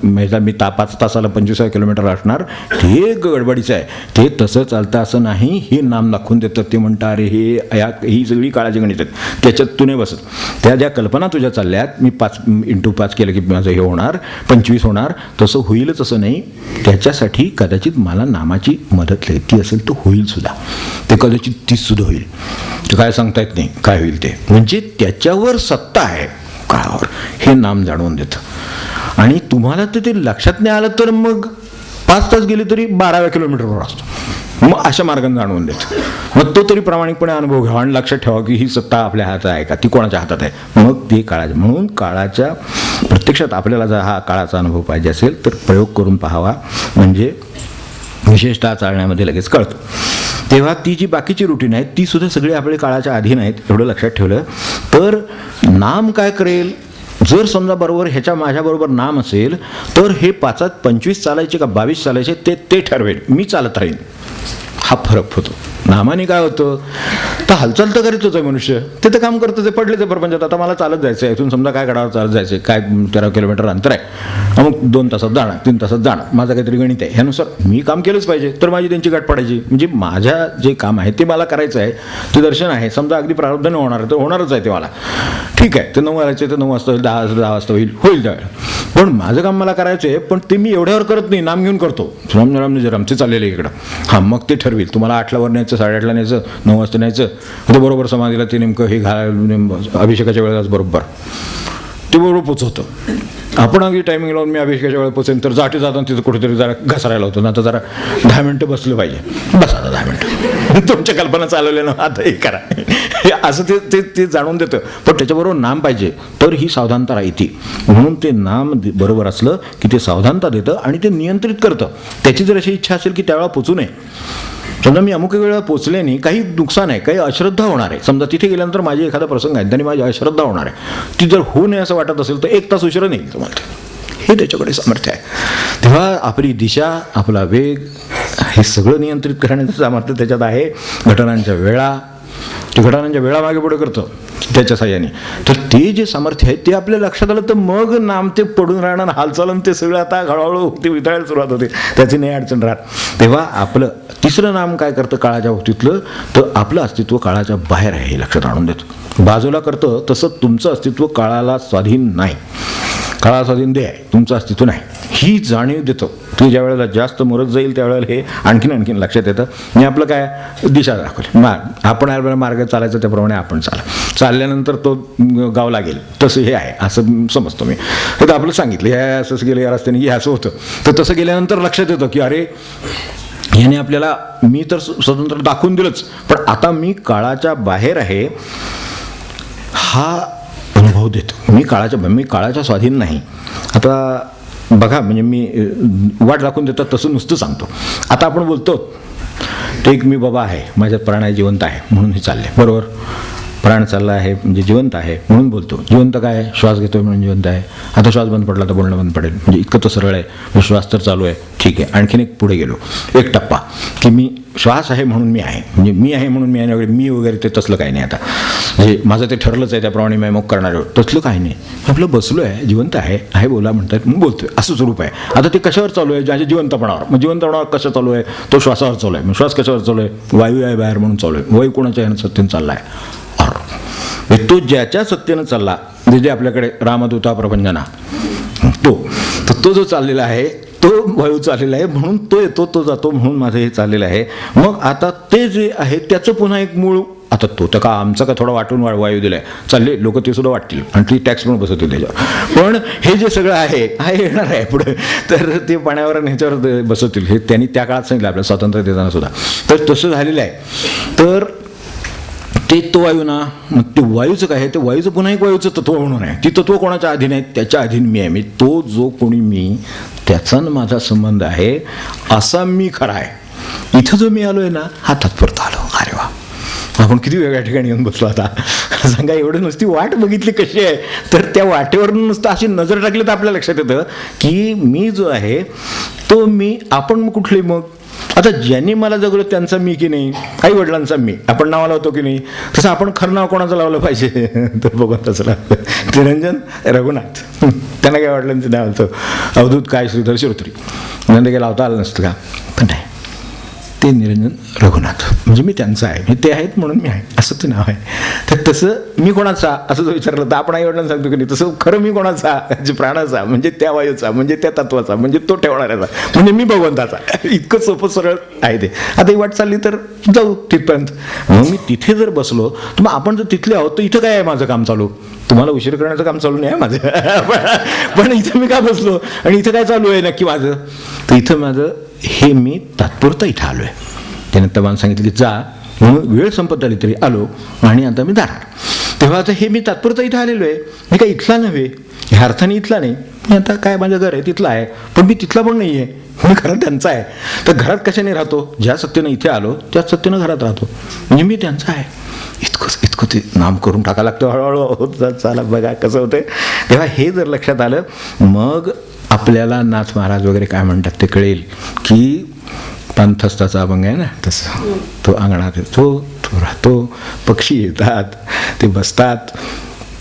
मी 5 तासाला 25 किलोमीटर असणार, हे गडबडीचं आहे. ते तसं चालतं असं नाही, हे नाम दाखवून देतं. ते म्हणतं अरे ही सगळी काळाची गणित आहेत, त्याच्यात तू नाही बसत. त्या ज्या कल्पना तुझ्या चालल्यात, मी 5x5 केलं की माझं हे होणार 25 होणार, तसं होईलच असं नाही. त्याच्यासाठी कदाचित मला नामाची मदत लागती असेल तर होईल सुद्धा, ते कदाचित 30 सुद्धा होईल. ते काय सांगता येत नाही काय होईल ते. म्हणजे त्याच्यावर सत्ता आहे काळावर, हे नाम जाणवून देतं. आणि तुम्हाला ते लक्षात नाही आलं तर मग 5 तास गेले तरी 12व्या किलोमीटरवर असतो. मग अशा मार्गाने जाणवून देतं. मग तो तरी प्रामाणिकपणे अनुभव घ्यावा आणि लक्षात ठेवा की ही सत्ता आपल्या हातात आहे का, ती कोणाच्या हातात आहे. मग ते काळाच्या, म्हणून काळाच्या प्रत्यक्षात आपल्याला जर हा काळाचा अनुभव पाहिजे असेल तर प्रयोग करून पाहावा, म्हणजे विशेषतः चालण्यामध्ये लगेच कळतं. तेव्हा ती जी बाकीची रुटीन आहे ती सुद्धा सगळी आपल्या काळाच्या अधीन आहेत. एवढं लक्षात ठेवलं तर नाम काय करेल, जर समजा बरोबर ह्याच्या माझ्याबरोबर नाम असेल तर हे 5त 25 चालायचे का 22 चालायचे ते ठरवेल, मी चालत राहीन. हा फरक होतो. नामाने काय होतं, तर हालचाल तर करीतच आहे मनुष्य, ते तर काम करतं, ते पडले ते प्रपंचात. आता मला चालत जायचं आहे, इथून समजा काय गडावर चालत जायचं आहे, काय 13 किलोमीटर अंतर आहे, मग 2 तासात जाणं 3 तासात जाणं, माझं काहीतरी गणित आहे, ह्यानुसार मी काम केलंच पाहिजे. तर माझी त्यांची गाठ पडायची. म्हणजे माझ्या जे काम आहे ते मला करायचं आहे, ते दर्शन आहे. समजा अगदी प्रारब्धाने होणार आहे तर होणारच आहे ते मला, ठीक आहे. ते 9 वाजायचे तर 9 वाजता होईल, 10 वाजता होईल त्यावेळेला. पण माझं काम मला करायचं आहे, पण ते मी एवढ्यावर करत नाही, नाम घेऊन करतो. रमचे चाललेले इकडं, हां मग ते ठरवेल तुम्हाला 8ला न्यायचं, 8:30ला न्यायचं, 9 वाजता न्यायचं. ते बरोबर समाधीला ते नेमकं हे अभिषेकाच्या वेळेलाच बरोबर ते बरोबर पोचवतं. आपण अगदी टायमिंग लावून मी अभिषेकाच्या वेळेला पोचेन तर जाताना तिथं कुठेतरी जरा घसरायला होतं ना, तर जरा 10 मिनटं बसलं पाहिजे. बस आता 10 मिनटं तुमच्या कल्पना चालवल्या ना, आता हे करा, हे असं ते जाणून देतं. पण त्याच्याबरोबर नाम पाहिजे तर ही सावधानता राहते. म्हणून ते नाम बरोबर असलं की ते सावधानता देतं आणि ते नियंत्रित करतं. त्याची जर अशी इच्छा असेल की त्यावेळेला पोचू नये, समजा मी अमुक वेळा पोचल्याने काही नुकसान आहे, काही अश्रद्धा होणार आहे, समजा तिथे गेल्यानंतर माझी एखादा प्रसंग आहे, त्यांनी माझी अश्रद्धा होणार आहे, ती जर होऊ नये असं वाटत असेल तर 1 तास उशिरा नेईल तुम्हाला. हे त्याच्याकडे सामर्थ्य आहे. तेव्हा आपली दिशा, आपला वेग हे सगळं नियंत्रित करण्याचं सामर्थ्य त्याच्यात आहे. घटनांच्या वेळा मागे पुढे करतं त्याच्या साह्याने. तर ते जे सामर्थ्य आहे ते आपल्या लक्षात आलं तर मग नाम ते पडून राहणार, हालचालन ते सगळं आता हळूहळू ते वितळायला सुरुवात होते, त्याची नाही अडचण राहत. तेव्हा आपलं तिसरं नाम काय करतं काळाच्या बाबतीतलं, तर आपलं अस्तित्व काळाच्या बाहेर आहे हे लक्षात आणून देतं. बाजूला करतं तसं तुमचं अस्तित्व काळाला स्वाधीन नाही, काळा स्वाधीन देह आहे, तुमचं अस्तित्व नाही, ही जाणीव देतं. ते ज्या वेळेला जास्त मुरत जाईल त्यावेळेला हे आणखीन लक्षात येतं. मी आपलं काय दिशा दाखवली, आपण मार्ग चालायचं त्याप्रमाणे आपण चालल्यानंतर तो गाव लागेल तसं हे आहे असं समजतो मी. तर आपलं सांगितलं ह्या असं गेलं, या रस्त्याने हे असं होतं, तर तसं गेल्यानंतर लक्षात येतं की अरे याने आपल्याला, मी तर स्वतंत्र दाखवून दिलंच, पण आता मी काळाच्या बाहेर आहे हा अनुभव देतो. मी काळाच्या स्वाधीन नाही. आता बघा, म्हणजे मी वाट दाखवून देतात तसं नुसतं सांगतो. आता आपण बोलतो ते एक मी बाबा आहे, माझ्यात प्राण आहे, जिवंत आहे म्हणून हे चालले, बरोबर. प्राण चालला आहे म्हणजे जिवंत आहे म्हणून बोलतो. जिवंत काय आहे, श्वास घेतोय म्हणून जिवंत आहे. आता श्वास बंद पडला तर बोलणं बंद पडेल, म्हणजे इतकं तो सरळ आहे. श्वास तर चालू आहे, ठीक आहे. आणखीन एक पुढे गेलो, एक टप्पा की मी श्वास आहे म्हणून मी आहे, म्हणजे मी आहे म्हणून मी आहे, मी वगैरे ते तसलं काही नाही. आता म्हणजे माझं ते ठरलंच आहे त्याप्रमाणे मी मग करणार तसलं काही नाही. आपलं बसलो आहे, जिवंत आहे बोला म्हणतात मग बोलतोय, असं स्वरूप आहे. आता ते कशावर चालू आहे, ज्याच्या जिवंतपणावर. मग जिवंतपणावर कसं चालू आहे, तो श्वासावर चालू आहे. मग श्वास कशावर चालू आहे, वायू आहे बाहेर म्हणून चालू आहे. वायू कोणाच्या ह्यानं सत्तेनं चालला आहे, तो ज्याच्या सत्तेनं चालला, जे आपल्याकडे रामदूता प्रपंचना, तो जो चाललेला आहे तो वायू चाललेला आहे म्हणून तो येतो, तो जातो म्हणून माझं हे चाललेलं आहे. मग आता ते जे आहे त्याचं पुन्हा एक मूळ, आता तो तर का आमचं का थोडं वाटून वायू दिलाय, चालले लोक ते सुद्धा वाटतील आणि ती टॅक्स पण बसवतील त्याच्यावर. पण हे जे सगळं आहे येणार आहे पुढे, तर ते पाण्यावर आणि ह्याच्यावर बसवतील. हे त्यांनी त्या काळात सांगितलं आपल्या स्वातंत्र्य देताना सुद्धा. तर तसं झालेलं आहे. तर ते तो वायू ना, मग ते वायूचं काय आहे, ते वायूचं पुन्हा एक वायूचं तत्व म्हणून आहे. ती तत्व कोणाच्या अधीन आहे, त्याच्या अधीन मी आहे. मी तो जो कोणी मी, त्याचा माझा संबंध आहे, असा मी खरा आहे. इथं जो मी आलोय ना, हा तात्पुरता आलो. अरे वा, आपण किती वेगळ्या ठिकाणी येऊन बसलो आता. सांगा, एवढं नुसती वाट बघितली कशी आहे, तर त्या वाटेवरून नुसतं अशी नजर टाकली तर आपल्या लक्षात येतं की मी जो आहे तो मी, आपण कुठले मग. आता ज्यांनी मला जगलो त्यांचा मी की नाही, आई वडिलांचा मी आपण नाव लावतो की नाही, तसं आपण खरं नाव कोणाचं लावलं पाहिजे, तर भगवंताचं लावलं. निरंजन रघुनाथ, त्यांना काय वडिलांचं नाव होतं, अवधूत काय श्रीधर श्रोत्री, नंतर काय लावता आलं नसतं का, पण नाही, ते निरंजन रघुनाथ म्हणजे मी त्यांचं आहे, म्हणजे ते आहेत म्हणून मी आहे असं ते नाव आहे. तर तसं मी कोणाचा असं जर विचारलं तर आपण आई वडिलांना सांगतो की नाही, तसं खरं मी कोणाचा, प्राणाचा म्हणजे त्या वायूचा, म्हणजे त्या तत्वाचा, म्हणजे तो ठेवणाऱ्याचा, म्हणजे मी भगवंताचा. इतकं सोपं सरळ आहे ते. आता ही वाट चालली तर जाऊ तिथपर्यंत. मग मी तिथे जर बसलो तर मग आपण जर तिथले आहोत तर इथं काय आहे माझं काम चालू, तुम्हाला उशीर करण्याचं काम चालू नाही आहे माझं, पण इथं मी का बसलो आणि इथं काय चालू आहे नक्की माझं, तर इथं माझं हे मी तात्पुरतं इथं आलो आहे. त्यानंतर मला सांगितलं की जा, म्हणून वेळ संपत आली तरी आलो आणि आता मी जाणार. तेव्हा आता हे मी तात्पुरतं इथं आलेलो आहे, मी काय इथला नव्हे, ह्या अर्थाने इथला नाही, मी आता काय माझं घर आहे तिथलं आहे, पण मी तिथला पण नाही आहे, मी घरात त्यांचा आहे. तर घरात कशाने राहतो, ज्या सत्तेनं इथे आलो त्याच सत्तेनं घरात राहतो, म्हणजे मी त्यांचा आहे. इतकं ते नाम करून टाकायला लागतं हळूहळू. चला बघा कसं होतंय. तेव्हा हे जर लक्षात आलं मग आपल्याला नाथ महाराज वगैरे काय म्हणतात ते कळेल की पाणथस्ताचा अभंग आहे ना, तसं तो अंगणात येतो, तो राहतो, पक्षी येतात, ते बसतात,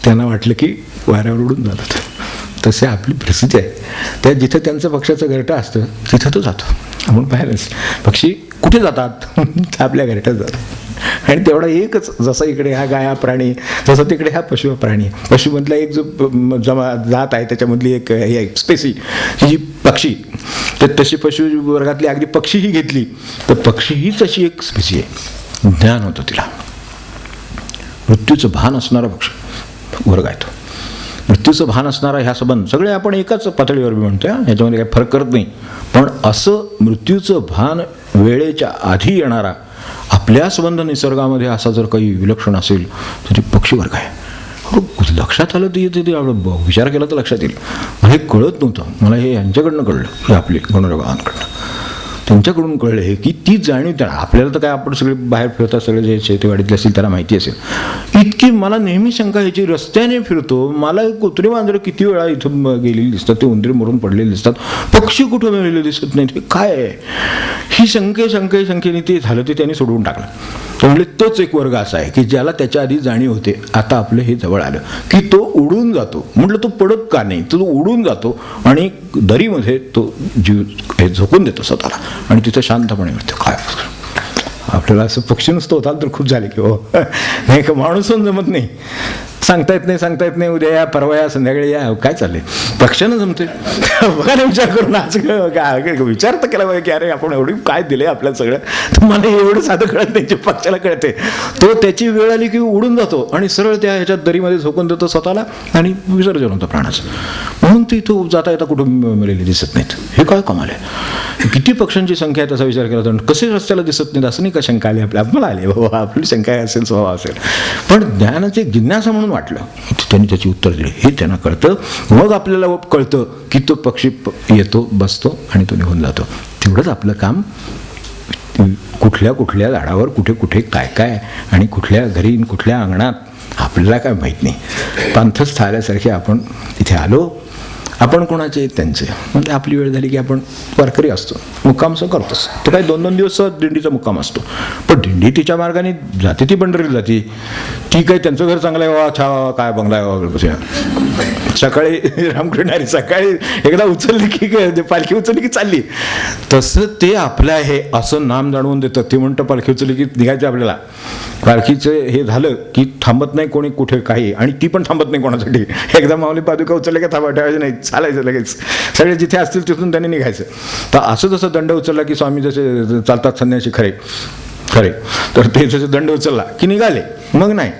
त्यांना वाटलं की वाऱ्यावर उडून जातात. तसे आपली परिस्थिती आहे. त्या जिथं त्यांचं पक्षाचं घरटं असतं तिथं तो जातो. आपण पाहिलंच पक्षी कुठे जातात, आपल्या घरट्यात जातात. आणि तेवढा एकच, जसं इकडे हा गाया प्राणी तसं तिकडे हा पशु प्राणी. पशुमधला एक जो जात आहे त्याच्यामधली एक हे स्पेसी ही पक्षी, तर तशी पशु वर्गातली अगदी पक्षीही घेतली तर पक्षी हीच अशी एक स्पेसी आहे. ज्ञान होतं तिला, मृत्यूचं भान असणारा पक्षी वर्ग आहे तो. मृत्यूचं भान असणारा ह्या संबंध सगळे आपण एकाच पातळीवर म्हणतोय, ह्याच्यामध्ये काही फरक करत नाही. पण असं मृत्यूचं भान वेळेच्या आधी येणारा आपल्या संबंध निसर्गामध्ये असा जर काही विलक्षण असेल तर ते पक्षीवर्ग आहे. लक्षात आलं ते विचार केला तर लक्षात येईल. मला हे कळत नव्हतं, मला हे यांच्याकडनं कळलं, हे आपले गणोरेबाबांकडनं, त्यांच्याकडून कळलं हे की ती जाणीव त्यांना. आपल्याला तर काय, आपण सगळे बाहेर फिरतात, सगळे जे शेतीवाडीतले असतील त्याला माहिती असेल. इतकी मला नेहमी शंका यायची, रस्त्याने फिरतो, मला कुत्री मांजरं किती वेळा इथं गेलेली दिसतात, ते उंदरे मरून पडलेले दिसतात, पक्षी कुठं मेलेले दिसत नाहीत, हे काय आहे. ही शंकेने ते झालं, ते त्यांनी सोडवून टाकलं. त्यामुळे तोच एक वर्ग असा आहे की ज्याला त्याच्या आधी जाणीव होते, आता आपलं हे जवळ आलं की तो उडून जातो. म्हटलं तो पडत का नाही, तो उडून जातो आणि दरीमध्ये तो जीव हे झोकून देतो स्वतःला आणि तिथं शांतपणे मिळतो. काय आपल्याला असं पक्षी नुसतं होता तर खूप झाले की हो, नाही का माणूस होऊन जमत नाही, सांगता येत नाही उद्या या, परवा या, संध्याकाळी या, काय चाललंय, पक्षानं जमते. बघा ना, विचार करून आज विचार तर केला पाहिजे की अरे आपण एवढी काय दिले आपल्याला सगळं, तर मला एवढं साधं कळत नाही, जे पक्षाला कळते. तो त्याची वेळ आली की उडून जातो आणि सरळ त्या ह्याच्यात दरीमध्ये झोकून देतो स्वतःला आणि विसर्जन होतं प्राणाचं. म्हणून ते इथं जाता येता कुठं मिळालेले दिसत नाहीत. हे काय कमाल आहे. किती पक्ष्यांची संख्या आहे त्याचा विचार केला तर कसे रस्त्याला दिसत नाहीत असं नाही का शंका आली आपल्याला आली, बाबा आपली शंका असेल, स्वभाव असेल, पण ज्ञानाचे जिज्ञासा म्हणून वाटलं, त्यांनी त्याची उत्तर दिली. हे त्यांना कळतं. मग आपल्याला कळतं की तो पक्षी येतो, बसतो आणि तो निघून जातो. तेवढंच आपलं काम. कुठल्या झाडावर कुठे काय आणि कुठल्या घरी कुठल्या अंगणात आपल्याला काय माहीत नाही. पांथस्थ आल्यासारखे आपण तिथे आलो. आपण कोणाचे, त्यांचे, म्हणजे आपली वेळ झाली की आपण वारकरी असतो, मुक्काम असं करतोच. तो काही 2-2 दिवस दिंडीचा मुक्काम असतो, पण दिंडी तिच्या मार्गाने जाते, ती पंढरीला जाते. ती काही त्यांचं घर चांगलं आहे, अच्छा काय बंगला आहे, सकाळी रामकृष्णारी सकाळी एकदा उचलली की पालखी उचलली की चालली. तसं ते आपलं आहे असं नाम जाणवून देतं. ते म्हणतं पालखी उचलली की निघायचं आपल्याला. पालखीचं हे झालं की थांबत नाही कोणी कुठे काही, आणि ती पण थांबत नाही कोणासाठी. एकदा माऊली पादुका उचलले का थांबा ठेवायचं नाही, चालायचं लगेच. सगळे जिथे असतील तिथून त्यांनी निघायचं. तर असं जसं दंड उचलला की स्वामी जसे चालतात संन्यासी खरे, तर ते जसे दंड उचलला की निघाले, मग नाही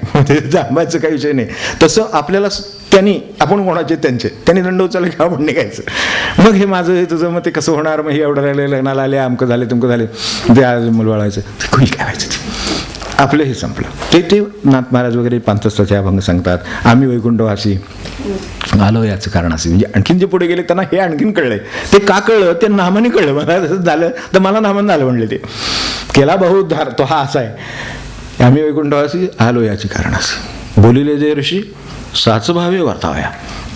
थांबायचं काही विषय नाही. तसं आपल्याला त्यांनी, आपण कोणाचे, त्यांनी दंड उचलला की आपण निघायचं. मग हे माझं हे तुझं मग ते कसं होणार, मग हे एवढं राहिले, लग्नाला आले, अमकं झाले तुमकं झाले, ते आज मुलबाळायचं, कोणी काय व्हायचं ते आपलं हे संपलं. ते नाथ महाराज वगैरे पांथस्थाचे अभंग सांगतात. आम्ही वैकुंठवासी आलो याचं कारण असे, म्हणजे आणखीन जे पुढे गेले त्यांना हे आणखीन कळलंय. ते का कळलं, ते नामाने कळलं. मला तसंच झालं तर मला नामानं आलं म्हणले. ते केला बहुउद्धार, तो हा असा आहे. आम्ही वैकुंठवासी आलो याची कारणासी, बोलिले जे ऋषी साचभावे वर्तावया.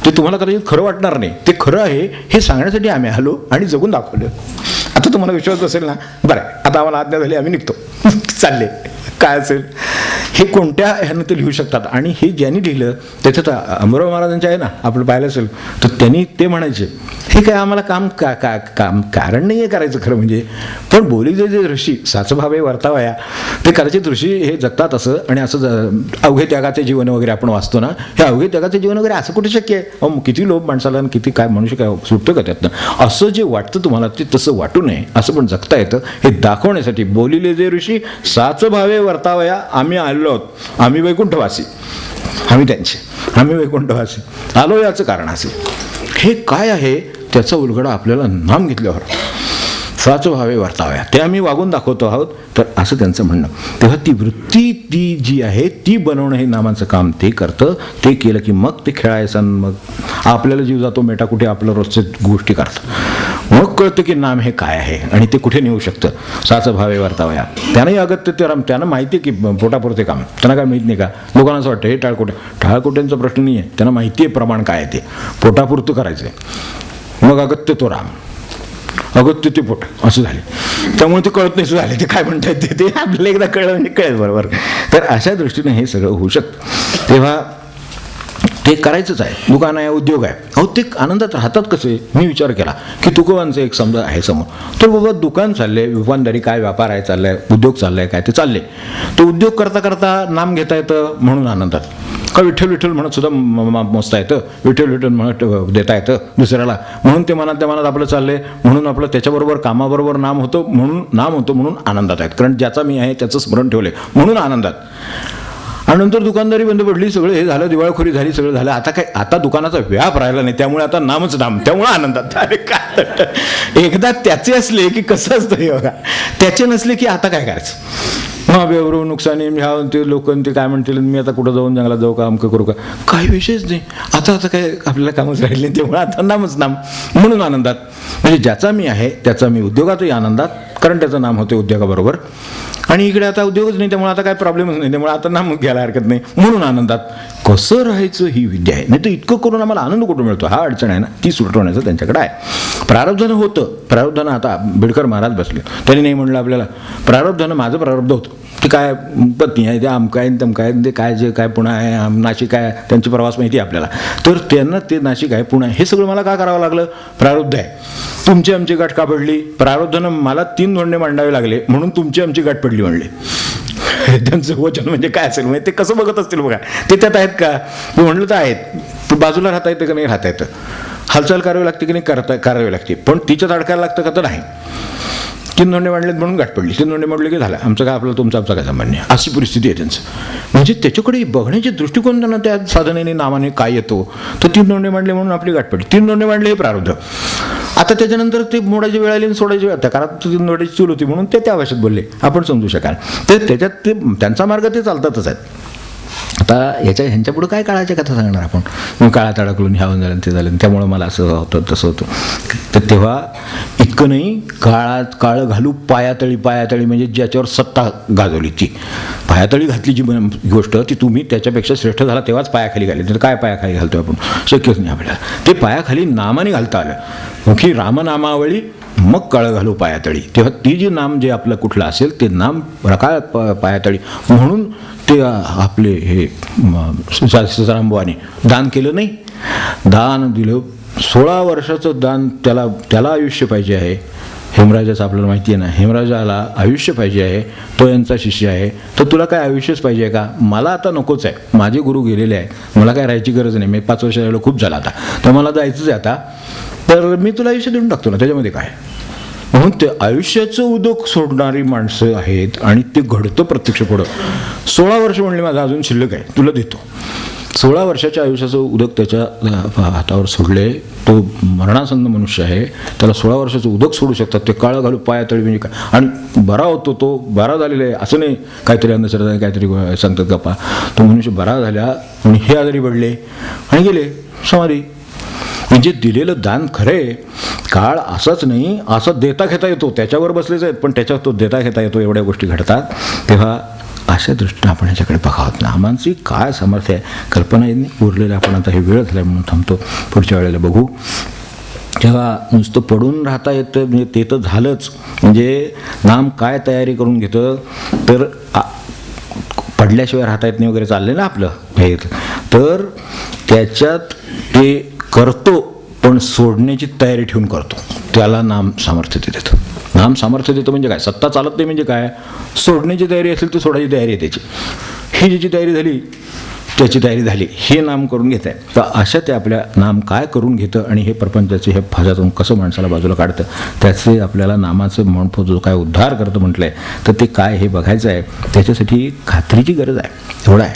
ते तुम्हाला कदाचित खरं वाटणार नाही, ते खरं आहे हे सांगण्यासाठी आम्ही आलो आणि जगून दाखवलं. आता तुम्हाला विश्वास असेल ना, बरं आता आम्हाला आज्ञा झाली, आम्ही निघतो, चालले, काय असेल हे कोणत्या ह्यानं ते लिहू शकतात. आणि हे ज्यांनी लिहिलं त्याच्यात अमरराव महाराजांच्या आहे ना, आपण पाहिलं असेल तर त्यांनी ते म्हणायचे हे काय आम्हाला काम कारण नाही आहे करायचं खरं म्हणजे, पण बोलिले जे ऋषी साचभावे वर्तावया, ते कदाचित ऋषी हे जगतात असं. आणि असं अवघे त्यागाचे जीवन वगैरे आपण वाचतो ना, हे अवघे त्यागाचे जीवन वगैरे असं कुठे शक्य आहे? अहो किती लोभ माणसाला आणि किती काय मनुष्य काय सुटतं का त्यातनं? असं जे वाटतं तुम्हाला ते तसं वाटू नये, असं पण जगता येतं हे दाखवण्यासाठी बोलिले जे ऋषी साचभावे वर्तावया, आम्ही आलो आहोत, आम्ही वैकुंठवासी, आम्ही त्यांचे, आम्ही वैकुंठवासी आलो याचं कारण असेल. हे काय आहे त्याचा उलगडा आपल्याला नाम घेतल्यावर साचभावे वर्तावया, ते आम्ही वागून दाखवतो आहोत. तर असं त्यांचं म्हणणं. तेव्हा ती वृत्ती ती जी आहे ती बनवणं हे नामाचं काम ते करतं. ते केलं की मग ते खेळायचं, मग आपल्याला जीव जातो मेटा कुठे, आपलं रोजचे गोष्टी करतं, मग कळतं की नाम हे काय आहे आणि ते कुठे नेऊ शकतं. साचभावे वर्तावया, त्यानंही अगत्य ते राम, त्यांना माहिती आहे की पोटापुरते काम, त्यांना काय माहीत नाही का? लोकांना असं वाटतं हे टाळकोट्यांचा प्रश्न नाही आहे, त्यांना माहिती आहे प्रमाण काय आहे, ते पोटापुरतं करायचं आहे. मग अगत्य तो राम, अगत्य ते पोट, असं झाले. त्यामुळे ते कळत नाही झाले ते काय म्हणतात ते आपल्याला एकदा कळलं म्हणजे कळेल बरोबर. तर अशा दृष्टीने हे सगळं होऊ शकतं. तेव्हा ते करायचंच आहे. दुकान आहे, उद्योग आहे, अहो ते आनंदात राहतात कसे? मी विचार केला की तुकोबांचं एक समजा आहे समोर, तर बाबा दुकान चाललंय, दुकानदारी काय, व्यापार आहे चाललाय, उद्योग चाललाय काय, ते चालले. तो उद्योग करता करता नाम घेता येतं म्हणून आनंदात, का विठ्ठल विठ्ठल म्हणत सुद्धा मोजता येतं, विठ्ठल विठ्ठल म्हणत देता येतं दुसऱ्याला, म्हणून ते मनात त्या मनात आपलं चाललंय, म्हणून आपलं त्याच्याबरोबर कामाबरोबर नाम होतं, म्हणून नाम होतं, म्हणून आनंदात आहेत. कारण ज्याचा मी आहे त्याचं स्मरण ठेवले म्हणून आनंदात. आणि नंतर दुकानदारी बंद पडली, सगळं हे झालं, दिवाळखोरी झाली, सगळं झालं. आता काय, आता दुकानाचा व्याप राहिला नाही, त्यामुळे आता नामच नाम, त्यामुळे आनंदात. अरे काय, एकदा त्याचे असले की कसं असतं हे बघा, त्याचे नसले की आता काय करायचं? मग बेवरू नुकसानी ह्या ते लोक ते काय म्हणतील, मी आता कुठं जाऊन जंगलात जाऊ का, अमकं करू का, काही विषयच नाही. आता काय आपल्याला कामच राहिले, त्यामुळे आता नामच नाम, म्हणून आनंदात. म्हणजे ज्याचा मी आहे त्याचा मी उद्योगातही आनंदात, कारण त्याचं नाम होते उद्योगाबरोबर. आणि इकडे आता उद्योगच नाही, त्यामुळे आता काय प्रॉब्लेमच नाही, त्यामुळे आता नाम घ्यायला हरकत नाही, म्हणून आनंदात. कसं राहायचं ही विद्या आहे. नाही तर इतकं करून आम्हाला आनंद कुठून मिळतो, हा अडचण आहे ना, ती सुटवण्याचं त्यांच्याकडे आहे. प्रारब्धानं होतं, प्रारब्धानं आता बिडकर महाराज बसले, त्यांनी नाही म्हणलं आपल्याला, प्रारब्धानं माझं प्रारब्ध होतं, ते काय पत्नी आहे, ते आमका आहे तमका आहे, ते काय जे काय पुणे आहे, नाशिक आहे, त्यांची प्रवास माहिती आहे आपल्याला. तर त्यांना ते नाशिक आहे, पुणे, हे सगळं मला का करावं लागलं? प्रारब्ध आहे. तुमची आमची गाठ का पडली? प्रारब्धानं मला 3 धोंडे मांडावे लागले म्हणून तुमची आमची गाठ पडली म्हणले. त्यांचं वचन म्हणजे काय असेल, म्हणजे ते कसं बघत असतील बघा. ते त्यात आहेत का? मी म्हणलं तर आहेत. बाजूला राहता येतं का नाही राहता येतं, हालचाल करावी लागते की नाही करावी लागते, पण तिच्यात अडकायला लागतं का तर नाही. 3 धोंडे मांडलेत म्हणून गाठ पडली, 3 धोंडे मांडले की झालं, आमचं काय आपलं तुमचं आमचं काय सामान्य, अशी परिस्थिती आहे त्यांचं. म्हणजे त्याच्याकडे बघण्याचे दृष्टिकोन त्यांना त्या साधनेने नामाने काय येतो, तर 3 धोंडे मांडले म्हणून आपली गाठ पडली, 3 धोंडे मांडले हे प्रारब्ध. आता त्याच्यानंतर ते मोडाची वेळ आली आणि सोडायची वेळ, त्या काळात 3 धोंड्याची चूल होती म्हणून ते त्या भाषेत बोलले, आपण समजू शकाल. तर त्याच्यात ते त्यांचा मार्ग ते चालतातच आहेत. आता ह्यांच्या पुढे काय काळाच्या कथा सांगणार आपण, मी काळात अडकलून ह्यावून झालं ते झालं, त्यामुळं मला असं होतं तसं होतं. तर तेव्हा इतकं नाही, काळ घालू पायातळी, पायातळी म्हणजे ज्याच्यावर सत्ता गाजवली ती पायातळी घातली जी गोष्ट, ती तुम्ही त्याच्यापेक्षा श्रेष्ठ झाला तेव्हाच पायाखाली घाली. तर काय पायाखाली घालतो आपण, शक्यच नाही आपल्याला. ते पायाखाली नामाने घालता आलं, मुखी रामनामावळी मग काळ घालू पायातळी. तेव्हा ती जी नाम जे आपलं कुठलं असेल ते नाम रकाळ पायातळी, म्हणून ते आपले हे सीतारामबुवाने दान केलं नाही, दान दिलं. 16 वर्षाचं दान, त्याला आयुष्य पाहिजे आहे. हेमराजाचं आपल्याला माहिती आहे ना, हेमराजाला आयुष्य पाहिजे आहे, तो यांचा शिष्य आहे. तर तुला काय आयुष्यच पाहिजे आहे का? मला आता नकोच आहे, माझे गुरु गेलेले आहे, मला काय राहायची गरज नाही, मी 5 वर्ष राहिलो, खूप झालं आता, तर मला जायचंच आहे आता, तर मी तुला आयुष्य देऊन टाकतो ना, त्याच्यामध्ये काय. म्हणून ते आयुष्याचं उदक सोडणारी माणसं आहेत आणि ते घडतं प्रत्यक्ष पुढं. 16 वर्ष म्हणले माझा अजून शिल्लक आहे, तुला देतो. 16 वर्षाच्या आयुष्याचं उदक त्याच्या हातावर सोडले, तो मरणासन्न मनुष्य आहे, त्याला 16 वर्षाचं उदक सोडू शकतात. ते काळं घालू पायातळी म्हणजे काय, आणि बरा होतो, तो बरा झालेला आहे असं नाही, काहीतरी अंधश्रद्धा काहीतरी सांगतात गप्पा. तो मनुष्य बरा झाला आणि हे आजारी पडले आणि गेले समाधी. म्हणजे दिलेलं दान खरे, काळ असाच नाही, असं देता घेता येतो, त्याच्यावर बसलेच आहेत पण त्याच्यात तो देता घेता येतो, एवढ्या गोष्टी घडतात. तेव्हा अशा दृष्टीने आपण ह्याच्याकडे बघावत. नामांची काय सामर्थ्य आहे कल्पना येत नाही. उरलेलं आपण आता हे वेळ झाला म्हणून थांबतो, पुढच्या वेळेला बघू. जेव्हा नुसतं पडून राहता येतं म्हणजे ते तर झालंच. म्हणजे नाम काय तयारी करून घेतं तर पडल्याशिवाय राहता येत नाही वगैरे चाललं ना आपलं हे, तर त्याच्यात ते करतो पण सोडण्याची तयारी ठेवून करतो. त्याला नाम सामर्थ्य देतं. नाम सामर्थ्य देतं म्हणजे काय, सत्ता चालत नाही म्हणजे काय, सोडण्याची तयारी असेल तर सोडायची तयारी आहे त्याची. ही ज्याची तयारी झाली त्याची तयारी झाली, हे नाम करून घेत आहे. तर अशा ते आपल्या नाम काय करून घेतं आणि हे प्रपंचाचे हे फाजातून कसं माणसाला बाजूला काढतं, त्याचे आपल्याला नामाचं म्हणतो जो काय उद्धार करतं म्हटलं आहे, तर ते काय हे बघायचं आहे. त्याच्यासाठी खात्रीची गरज आहे. एवढं आहे,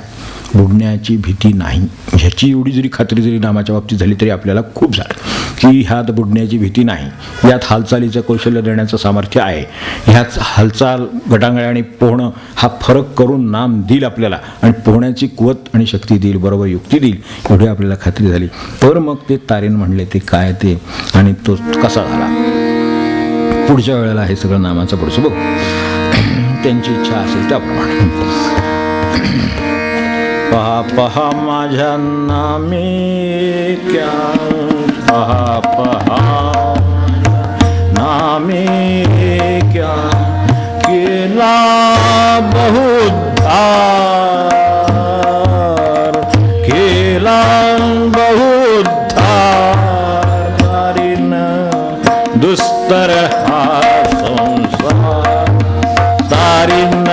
बुडण्याची भीती नाही. ह्याची एवढी जरी खात्री जरी नामाच्या बाबतीत झाली तरी आपल्याला खूप झालं की ह्यात बुडण्याची भीती नाही. यात हालचालीचं कौशल्य देण्याचं सामर्थ्य आहे. ह्याच हालचाल गटांगळ्या आणि पोहणं हा फरक करून नाम देईल आपल्याला आणि पोहण्याची कुवत आणि शक्ती देईल, बरोबर युक्ती देईल, एवढी आपल्याला खात्री झाली. तर मग ते तारेन म्हणले ते काय ते आणि तो कसा झाला. पुढच्या वेळेला हे सगळं नामाचं पुढचं बघू, त्यांची इच्छा असेल त्याप्रमाणे. पहा पहा माझ्या नामे क्या, पहा पहा नामे क्या, केला बहुद्धार, केला बहुद्धार, तारीन दुस्तर हा संसार, तारीन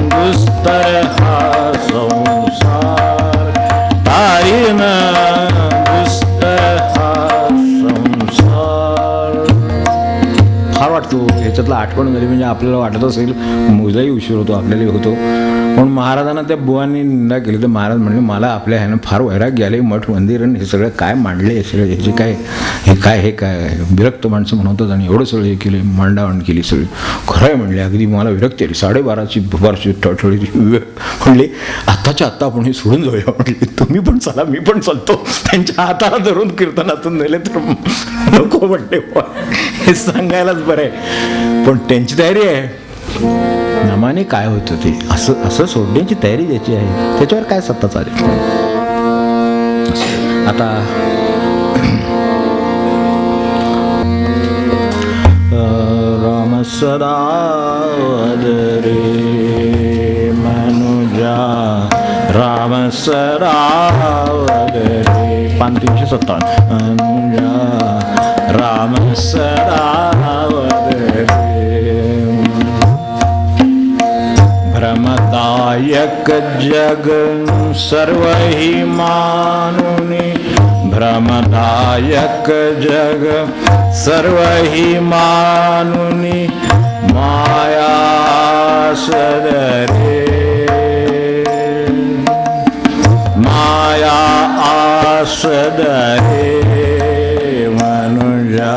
दुस्तर हा संसार, तारीन दुस्तर हा संसार. फार वाटतो ह्याच्यातलं आठवण झाली म्हणजे आपल्याला वाटत असेल मुलाही उशीर होतो, आपल्यालाही होतो. पण महाराजांना त्या बुवांनी निंदा केली तर महाराज म्हणले मला आपल्या ह्यानं फार वैराग्य आले. मठ मंदिर हे सगळं काय मांडले, हे सगळं ह्याचे काय हे काय विरक्त माणसं म्हणतात आणि एवढं सगळं हे केले, मांडावण केली सगळी. खरं आहे म्हणले, अगदी मला विरक्ती आली. 12:30 टळटळी म्हणले आत्ताच्या आत्ता आपण हे सोडून जाऊया म्हणले. तुम्ही पण चला, मी पण चालतो. त्यांच्या हाताला धरून कीर्तनातून नेले तर नको म्हणते. हे सांगायलाच बरं आहे, पण त्यांची तयारी आहे. नामाने काय होतं ते असं सोडण्याची तयारी ज्याची आहे त्याच्यावर काय सत्ता चालेल. आता राम सदा रे मनुजा, राम सदा रे 5357 मनुजा, राम सदा भ्रमदायक जग सर्व ही मानुनी, भ्रमदायक जग सर्व ही मानुनी, माया सदरे, माया आसदरे मनुजा,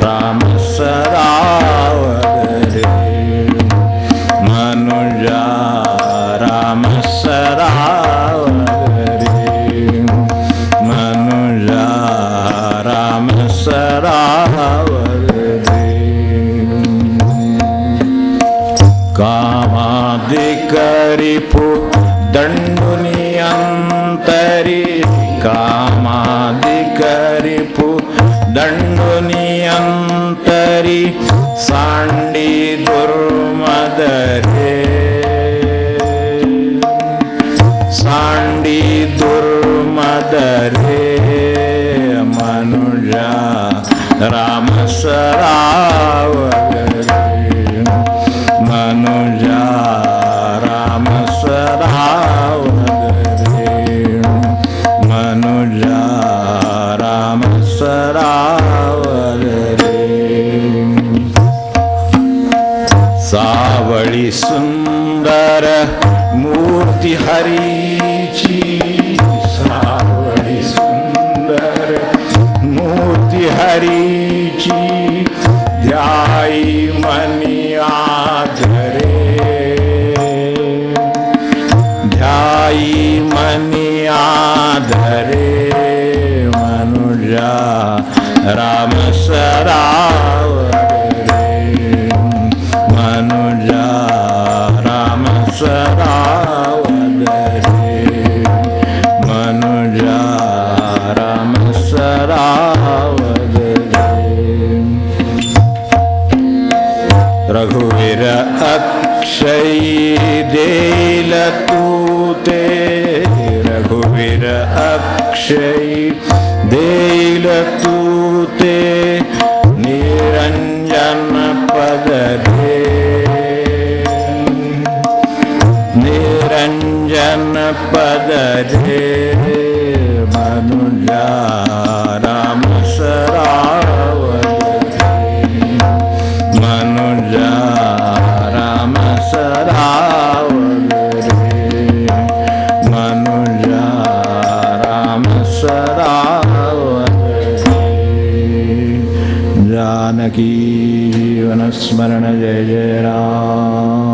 राम सदा मनुजा, राम सदा मनुजा, राम सदा कामादिकरिपु दंडुनि अंतरी, कामादिकरिपु दंडुनि अंतरी, सांडी दुर्मदरे, सांडी दुर्मदरे मनुजा, राम सरावरे मनुजा, राम सरावरे मनुजा, राम सरावरे. सावळी सुंदर मूर्ती हरीची, सावळी सुंदर मूर्ती हरीची, ध्याई मनी आधरे, ध्याई मनी आधरे मनुजा, राम सरावरे मनुजा, राम अक्षयी देईल तू ते निरंजन पद घे निरंजन पद घे मनुजा राम सरावरे मनुजा राम सरावरे मनुजा राम सरावरे जानकी जीवन स्मरण जय जय राम।